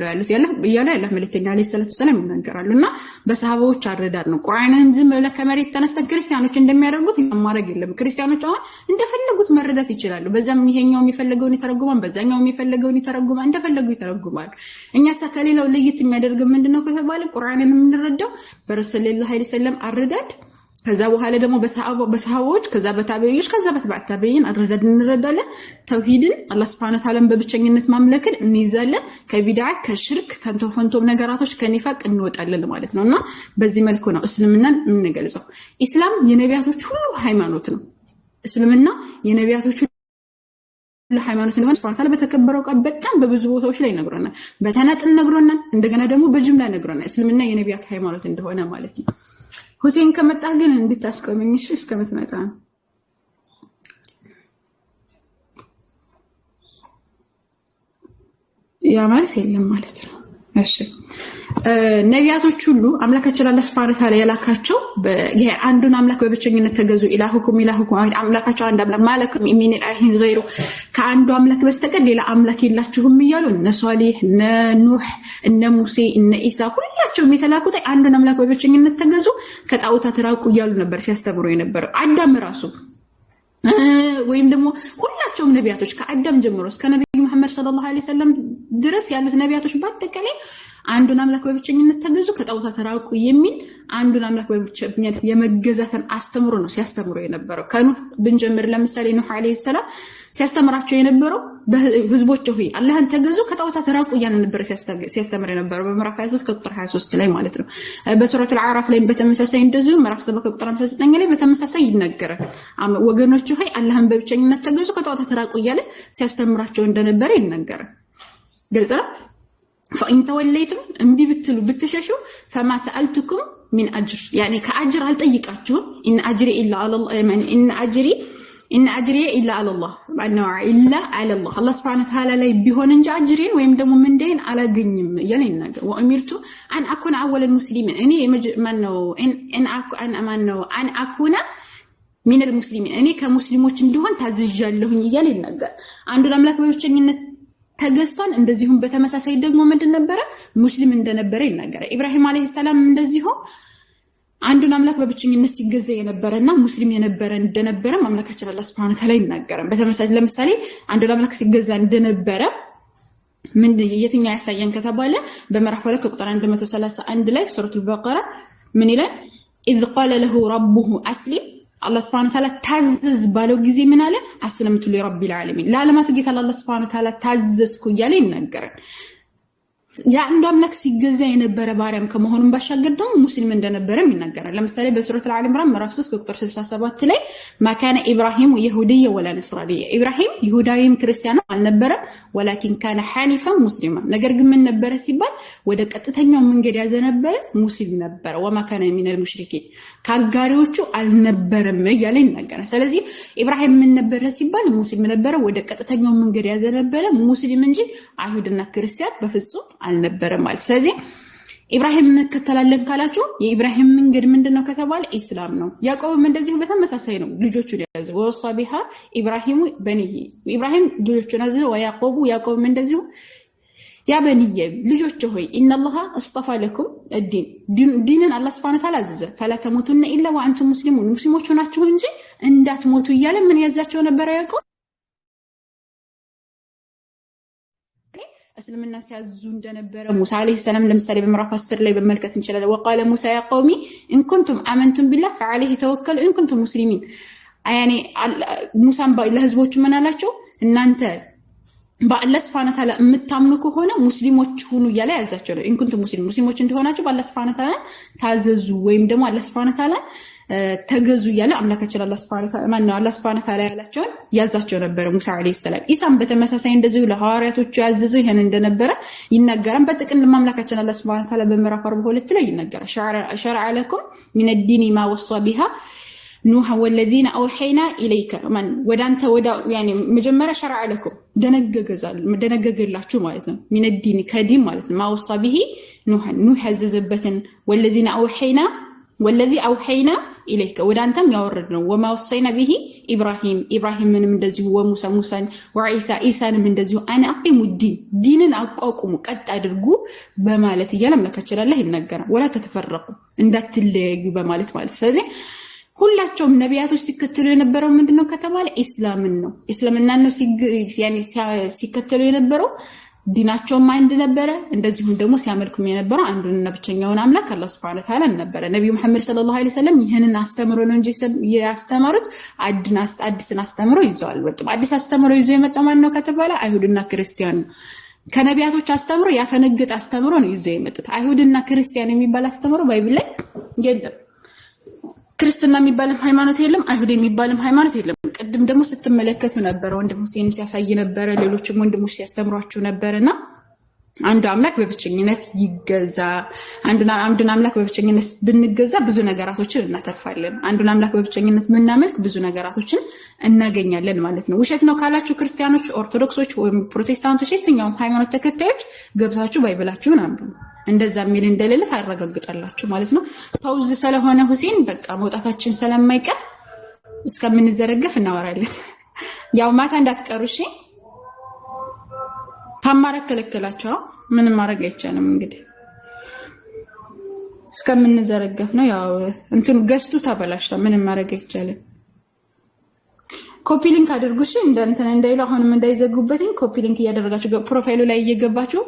[SPEAKER 5] ያሉት ያለ አላህ መልእክተኛ አለይሂ ሰላቱ ሰላም ይናገራሉና በሰሃባዎች አረዳድ ነው። ቁርአንን ዝም ብለህ ከመሬት ተነስተን ክርስቲያኖች እንደሚያደርጉት ማድረግ የለም። ክርስቲያኖች አሁን እንደፈለጉት መረዳት ይችላሉ። በዛም ይሄኛው የሚፈልገውን ይተረጉማል፣ በዛኛው የሚፈልገውን ይተረጉማል፣ እንደፈለጉ ይተረጉማሉ። እኛስ ከሌላው ለየት የሚያደርግ ምንድነው ከተባለ ቁርአንን የምንረዳው በረሱላህ ሰለላሁ ዐለይሂ ወሰለም አረዳድ ከዛ በኋላ ደግሞ በሰሃቦች ከዛ በታቢዒዎች ከዛ በተባዕ ታቢዒን አረዳድ እንረዳለን። ተውሂድን አላህ ሱብሓነሁ ወተዓላ በብቸኝነት ማምለክን እንይዛለን። ከቢድዓ ከሽርክ ከንቶፈንቶም ነገራቶች ከኒፋቅ እንወጣለን ማለት ነውና በዚህ መልኩ ነው እስልምናን የምንገልጸው። ኢስላም የነቢያቶች ሁሉ ሃይማኖት ነው። እስልምና የነቢያቶች ሁሉ ሃይማኖት እንደሆነ ሱብሓነሁ ወተዓላ በተከበረው ቃል በጣም በብዙ ቦታዎች ላይ ነግሮናል። በተናጥል ነግሮናል፣ እንደገና ደግሞ በጅምላ ነግሮናል። እስልምና የነቢያት ሃይማኖት እንደሆነ ማለት ነው። ሁሴን ከመጣ ግን እንድታስቆመኝ እሺ? እስከምትመጣ ያ ማለት የለም ማለት ነው። እሺ ነቢያቶች ሁሉ አምላካችን አላህ Subhanahu Wa Ta'ala ያላካቸው አንዱን አምላክ በብቸኝነት ተገዙ ኢላሁኩም አምላካቸው አንድ አምላክ ማለኩም ሚን ኢላሂን ገይሩ ከአንዱ አምላክ በስተቀር ሌላ አምላክ የላችሁም እያሉ እነ ሷሊህ እነ ኑህ እነ ሙሴ እነ ኢሳ ሁላቸውም የተላኩት አንዱን አምላክ በብቸኝነት ተገዙ ከጣዖታት ራቁ እያሉ ነበር ሲያስተምሩ የነበረው። አዳም ራሱ ወይም ደግሞ ሁላቸውም ነቢያቶች ከአዳም ጀምሮ እስከ ነብዩ መሐመድ ሰለላሁ ዐለይሂ ወሰለም ድረስ ያሉት ነቢያቶች በአጠቃላይ አንዱን አምላክ በብቸኝነት ተገዙ ከጣዖታት ራቁ የሚል አንዱን አምላክ በብቸኝነት የመገዛትን አስተምሮ ነው ሲያስተምሩ የነበረው። ከኑህ ብንጀምር ለምሳሌ ኑህ ዐለይሂ ሰላም ሲያስተምራቸው የነበረው ህዝቦች ሆይ አላህን ተገዙ ከጣዖታት ራቁ እያለ ነበር ሲያስተምር የነበረው በምዕራፍ 23 ቁጥር 23 ላይ ማለት ነው። በሱረቱል አዕራፍ ላይ በተመሳሳይ እንደዚሁ ምዕራፍ 7 ቁጥር 59 ላይ በተመሳሳይ ይነገራል። ወገኖች ሆይ አላህን በብቸኝነት ተገዙ ከጣዖታት ራቁ እያለ ሲያስተምራቸው እንደነበረ ይነገራል። ግልጽ ነው። فإن توليتم እምቢ ብትሉ ብትሸሹ فما سألتكم من أجر يعني كأجر አልጠይቃችሁም إن أجري إلا على الله إن أجري إلا على الله ማነው إلا على الله الله سبحانه وتعالى ላይ ቢሆን እንጂ አጅሬን ወይም ደግሞ ምንዴን አላገኝም እያለ ይናገር። وأمرت أن أكون أول المسلمين እኔ ማነው أن أكون من المسلمين እኔ ከሙስሊሞች እንዲሆን ታዝዣለሁኝ እያለ ይናገር። አንዱን አምላክ በብቸኝነት ተገዝቷል። እንደዚሁም በተመሳሳይ ደግሞ ምንድን ነበረ ሙስሊም እንደነበረ ይናገራል። ኢብራሂም አለይሂ ሰላም እንደዚሁ አንዱን አምላክ በብቸኝነት ሲገዛ የነበረና ሙስሊም የነበረ እንደነበረ አምላካችን አላህ Subhanahu Wa Ta'ala ይናገራል። በተመሳሳይ ለምሳሌ አንዱን አምላክ ሲገዛ እንደነበረ ምን የትኛው ያሳየን ከተባለ በምዕራፍ 2 ቁጥር 131 ላይ ሱረቱል በቀራ ምን ይላል إذ قال له ربه أسلم الله سبحانه وتعالى تعزز ባለው ጊዜ ምን አለ አስለምቱ ለረቢል ዓለሚን ለዓለማቱ ጌታ አላህ Subhanahu Wa Ta'ala ታዘዝኩ እያለ ይናገራል። ያንዱ አምላክ ሲገዛ የነበረ ባሪያም ከመሆኑም ባሻገር ደግሞ ሙስሊም እንደነበረም ይናገራል። ለምሳሌ በሱረቱል አሊ ኢምራን ምዕራፍ 3 ቁጥር 67 ላይ ማካነ ኢብራሂም የሁዲየ ወላ ነስራንየ ኢብራሂም ይሁዳዊም ክርስቲያንም አልነበረም ወላኪን ካነ ሐኒፈን ሙስሊማ ነገር ግን ምን ነበረ ሲባል ወደ ቀጥተኛው መንገድ ያዘነበረ ሙስሊም ነበረ። ወማካነ ሚነል ሙሽሪኪን ካጋሪዎቹ አልነበረም እያለ ይናገራል። ስለዚህ ኢብራሂም ምን ነበረ ሲባል ሙስሊም ነበረ ወደ ቀጥተኛው መንገድ ያዘነበረ ሙስሊም እንጂ አይሁድና ክርስቲያን በፍጹም አልነበረም ማለት። ስለዚህ ኢብራሂም እንከተላለን ካላችሁ የኢብራሂም መንገድ ምንድነው ከተባለ ኢስላም ነው። ያዕቆብም እንደዚሁ በተመሳሳይ ነው ልጆቹን ያዘ ወሷቢሃ ኢብራሂም በኒሂ ኢብራሂም ልጆቹን ያዘ ወያዕቆብ ያዕቆብም እንደዚሁ ያ በኒየ ልጆች ሆይ ኢነላህ አስጠፋ ለኩም ዲንን አላህ Subhanahu Wa Ta'ala አዘዘ ፈላ ተሞቱነ ኢላ ወአንቱም ሙስሊሙን ሙስሊሞች ናችሁ እንጂ እንዳትሞቱ እያለ ምን ያዛቸው ነበር ያዕቆብ እስልምና ሲያዙ እንደነበረ ሙሳ አለይሂ ሰላም ለምሳሌ በምዕራፍ 10 ላይ በመልከት እንችላለን። وقال موسى يا قومي ان كنتم امنتم بالله فعليه توكلوا ان كنتم مسلمين يعني ሙሳም ለህዝቦቹ ምን አላቸው እናንተ በአላህ Subhanahu Wa Ta'ala የምታምኑ ከሆነ ሙስሊሞች ሁኑ እያለ ያዛቸው ነው። ان كنتم ሙስሊሞች እንደሆናችሁ በአላህ Subhanahu Wa Ta'ala ታዘዙ ወይም ደግሞ አላህ Subhanahu Wa Ta'ala ተገዙ እያለ አምላካችን አላህ Subhanahu Wa Ta'ala ማነው አላህ Subhanahu Wa Ta'ala ያላቸው ያዛቸው ነበር ሙሳ አለይሂ ሰላም። ኢሳም በተመሳሳይ እንደዚሁ ለሐዋርያቶቹ ያዘዘው ይሄን እንደነበረ ይናገራል። በጥቅል አምላካችን አላህ Subhanahu Wa Ta'ala በምዕራፍ 42 ላይ ይናገራል። ሸርዐ ለኩም ሚነ ዲኒ ማ ወሷ ቢሃ ኑህ ወለዚነ አውሐይና ኢለይከ ማን ወዳንተ ወዳ يعني መጀመሪያ ሸርዐ ለኩም ደነገገላችሁ ማለት ነው። ሚነ ዲኒ ከዲን ማለት ነው። ማ ወሷ ቢሂ ኑህ ያዘዘበትን ወለዚነ አውሐይና والذي أوحينا إليك ودانتم يوردنا وما وصينا به إبراهيم من دزيه وموسى وعيسى من دزيه أنا أقيم الدين دينا أقوم قد أدرجو بمالتي يلم لك تشرى الله النجرة ولا تتفرقوا عندك اللي بمالت هذه ሁላቸውም ነቢያቶች ሲከተሉ የነበረው ምንድነው ከተባለ ኢስላምን ነው። እስልምና ነው يعني ሲከተሉ የነበረው ዲናቸው ማንድ ነበረ። እንደዚሁም ደግሞ ሲያመልኩም የነበረው አንዱና ብቸኛውን አምላክ አላህ Subhanahu Wa Ta'ala ነበረ። ነብዩ መሐመድ ሰለላሁ ዐለይሂ ወሰለም ይሄንን አስተምሮ ነው እንጂ ያስተማሩት አዲስን አስተምሮ ይዘዋል። ወጥም አዲስ አስተምሮ ይዘው የመጣው ማን ነው ከተባለ አይሁድና ክርስቲያን ነው። ከነቢያቶች አስተምሮ ያፈነገጠ አስተምሮ ነው ይዘው የመጡት። አይሁድና ክርስቲያን የሚባል አስተምሮ ባይብል ላይ የለም። ክርስትና የሚባልም ሃይማኖት የለም፣ አይሁድ የሚባልም ሃይማኖት የለም። ቀድም ደግሞ ስትመለከቱ ነበር ወንድም ሁሴን ሲያሳይ ነበር፣ ሌሎችም ወንድሞች ሲያስተምሯችሁ ነበርና አንዱ አምላክ በብቸኝነት ይገዛ። አንዱን አምላክ በብቸኝነት ብንገዛ ብዙ ነገራቶችን እናተርፋለን። አንዱን አምላክ በብቸኝነት ብናመልክ ብዙ ነገራቶችን እናገኛለን ማለት ነው። ውሸት ነው ካላችሁ ክርስቲያኖች፣ ኦርቶዶክሶች ወይም ፕሮቴስታንቶች የትኛውም ሃይማኖት ተከታዮች ገብታችሁ ባይብላችሁን አንብቡ። እንደዛ የሚል እንደሌለ ታረጋግጣላችሁ ማለት ነው። ፓውዝ ስለሆነ ሁሴን በቃ መውጣታችን ስለማይቀር እስከምንዘረገፍ እናወራለን። ያው ማታ እንዳትቀሩ እሺ። ታማረከለከላችሁ ምንም ማድረግ አይቻልም። እንግዲህ እስከምንዘረገፍ ነው። ያው እንትኑ ገስቱ ተበላሽታ ምንም ማድረግ አይቻልም። ኮፒ ሊንክ አድርጉ እሺ። እንዳይሉ አሁንም እንዳይዘጉበትኝ ኮፒ ሊንክ እያደረጋችሁ ፕሮፋይሉ ላይ እየገባችሁ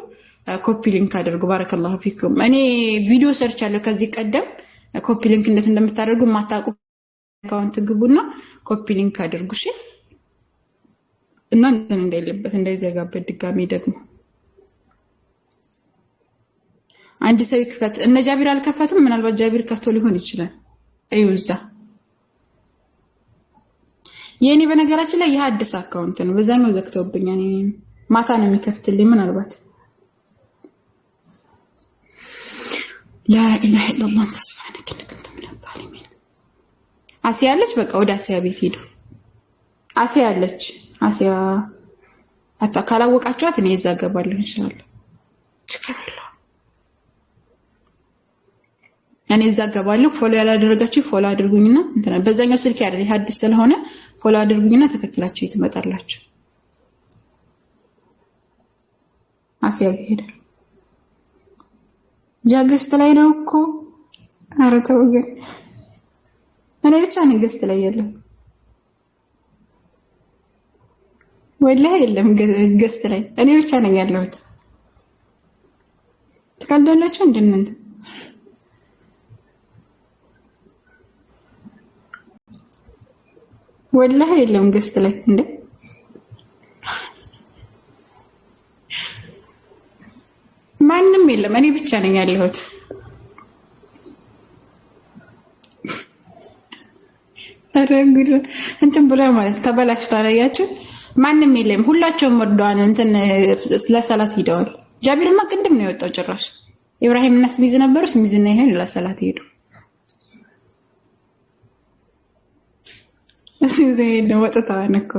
[SPEAKER 5] ኮፒ ሊንክ አድርጉ። ባረከላሁ ፊኩም። እኔ ቪዲዮ ሰርች አለው ከዚህ ቀደም ኮፒ ሊንክ እንዴት እንደምታደርጉ ማታውቁ አካውንት ግቡና ኮፒ ሊንክ አድርጉ እሺ። እና እንዳይለበት እንዳይዘጋበት ድጋሚ ደግሞ አንድ ሰው ይክፈት። እነ ጃቢር አልከፈቱም። ምናልባት ጃቢር ከፍቶ ሊሆን ይችላል። እዩዛ የኔ በነገራችን ላይ የሐዲስ አካውንት ነው። በዛኛው ዘግተውብኛል። ማታ ነው የሚከፍትልኝ ምናልባት لا اله الا الله سبحانك انك انت من الظالمين። አሲያ አለች። በቃ ወደ አሲያ ቤት ሄዱ። አሲያ አለች። አሲያ ካላወቃችኋት እኔ እዛ ገባለሁ ኢንሻአላህ። እኔ እዛ ገባለሁ። ፎሎ ያላደረጋችሁ ፎሎ አድርጉኝና እንትና በዛኛው ስልክ ያለ ሐዲስ ስለሆነ ፎሎ አድርጉኝና ተከትላችሁ ትመጣላችሁ። አሲያ ሄደ። ጃገስት ላይ ነው እኮ። ኧረ ተው ግን እኔ ብቻ ነኝ ገስት ላይ ያለው ወላሂ የለም ገስት ላይ እኔ ብቻ ነኝ ያለሁት። ተቀደላችሁ እንደነንተ ወላሂ የለም ገስት ላይ እንዴ ማንም የለም። እኔ ብቻ ነኝ ያለሁት። አረ ጉድ እንትን ብሎ ማለት ተበላሽቷል። አያችሁ ማንም የለም። ሁላቸውም ወርደዋል። እንትን ለሰላት ሄደዋል። ጃቢርማ ቅድም ነው የወጣው ጭራሽ። ኢብራሂም እና ስሚዝ ነበሩ። ስሚዝና ይሄን ለሰላት ሄዱ። ስሚዝ ነው ወጣው እኮ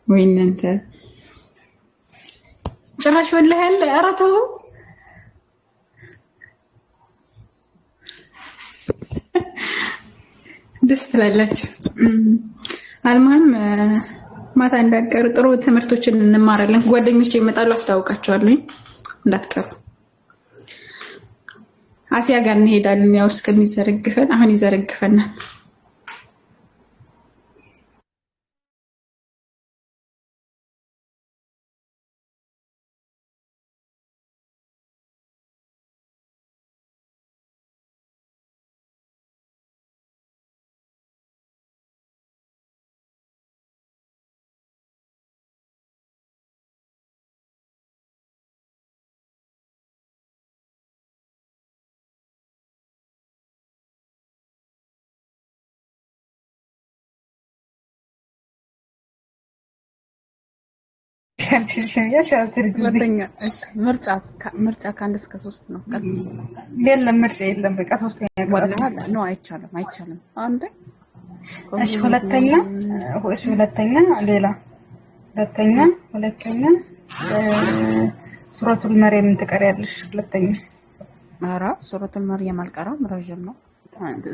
[SPEAKER 5] ወይ እናንተ ጭራሽ ወላሂ ያለ ኧረ ተው ደስ ትላላችሁ። አልማም ማታ እንዳትቀሩ ጥሩ ትምህርቶችን እንማራለን። ጓደኞቼ ይመጣሉ አስታውቃቸዋለሁ። እንዳትቀሩ። አሲያ ጋር እንሄዳለን። ያው እስከሚዘረግፈን አሁን ይዘረግፈናል።
[SPEAKER 8] ምርጫ ከአንድ እስከ 3 ነው።
[SPEAKER 9] የለም ምርጫ የለም። በቃ ሶስተኛ
[SPEAKER 8] ነው። አይቻልም። አንዴ
[SPEAKER 9] እሺ፣ ሁለተኛ ሌላ ሁለተኛ ሱረቱል መርየም ትቀሪያለሽ። ሁለተኛ
[SPEAKER 8] ኧረ ሱረቱል መርየም አልቀራም፣ ረጅም ነው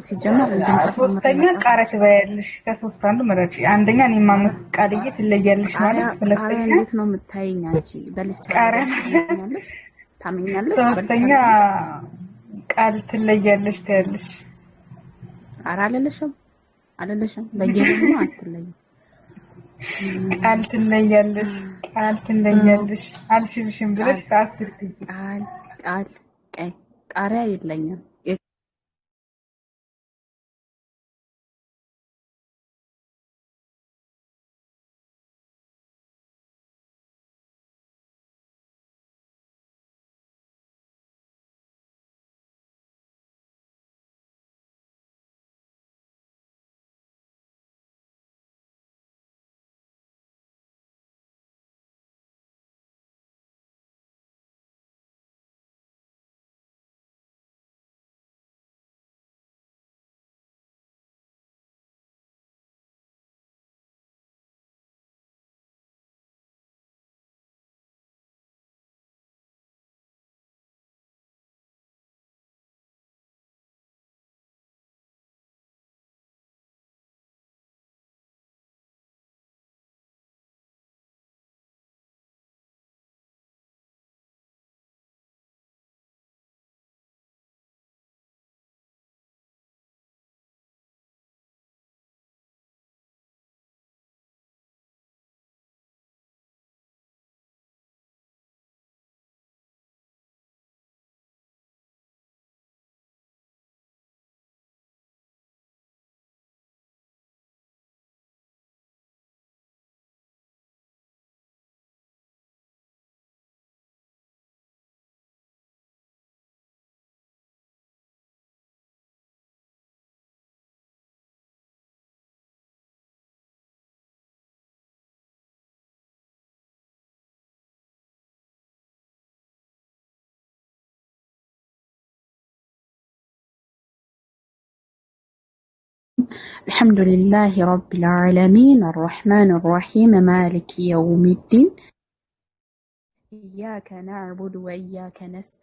[SPEAKER 8] ሲጀመር።
[SPEAKER 9] ሶስተኛ ቃሪያ ትበያለሽ። ከሶስት አንዱ ምረጪ። አንደኛ እኔማ መስቃልዬ ትለያለሽ ማለት። ሁለተኛ
[SPEAKER 8] እንዴት ነው የምታይኝ አንቺ? በልቻ
[SPEAKER 9] ቃሪያ
[SPEAKER 8] ታመኛለሽ።
[SPEAKER 9] ሶስተኛ ቃል ትለያለሽ ትያለሽ።
[SPEAKER 8] ኧረ አለለሽም በየነሙ አትለይም።
[SPEAKER 9] ቃል ትለያለሽ አልችልሽም ብለሽ 10 ጊዜ
[SPEAKER 8] ቃል ቃሪያ የለኝም الحمد لله رب العالمين الرحمن الرحيم مالك يوم الدين إياك نعبد وإياك نستعين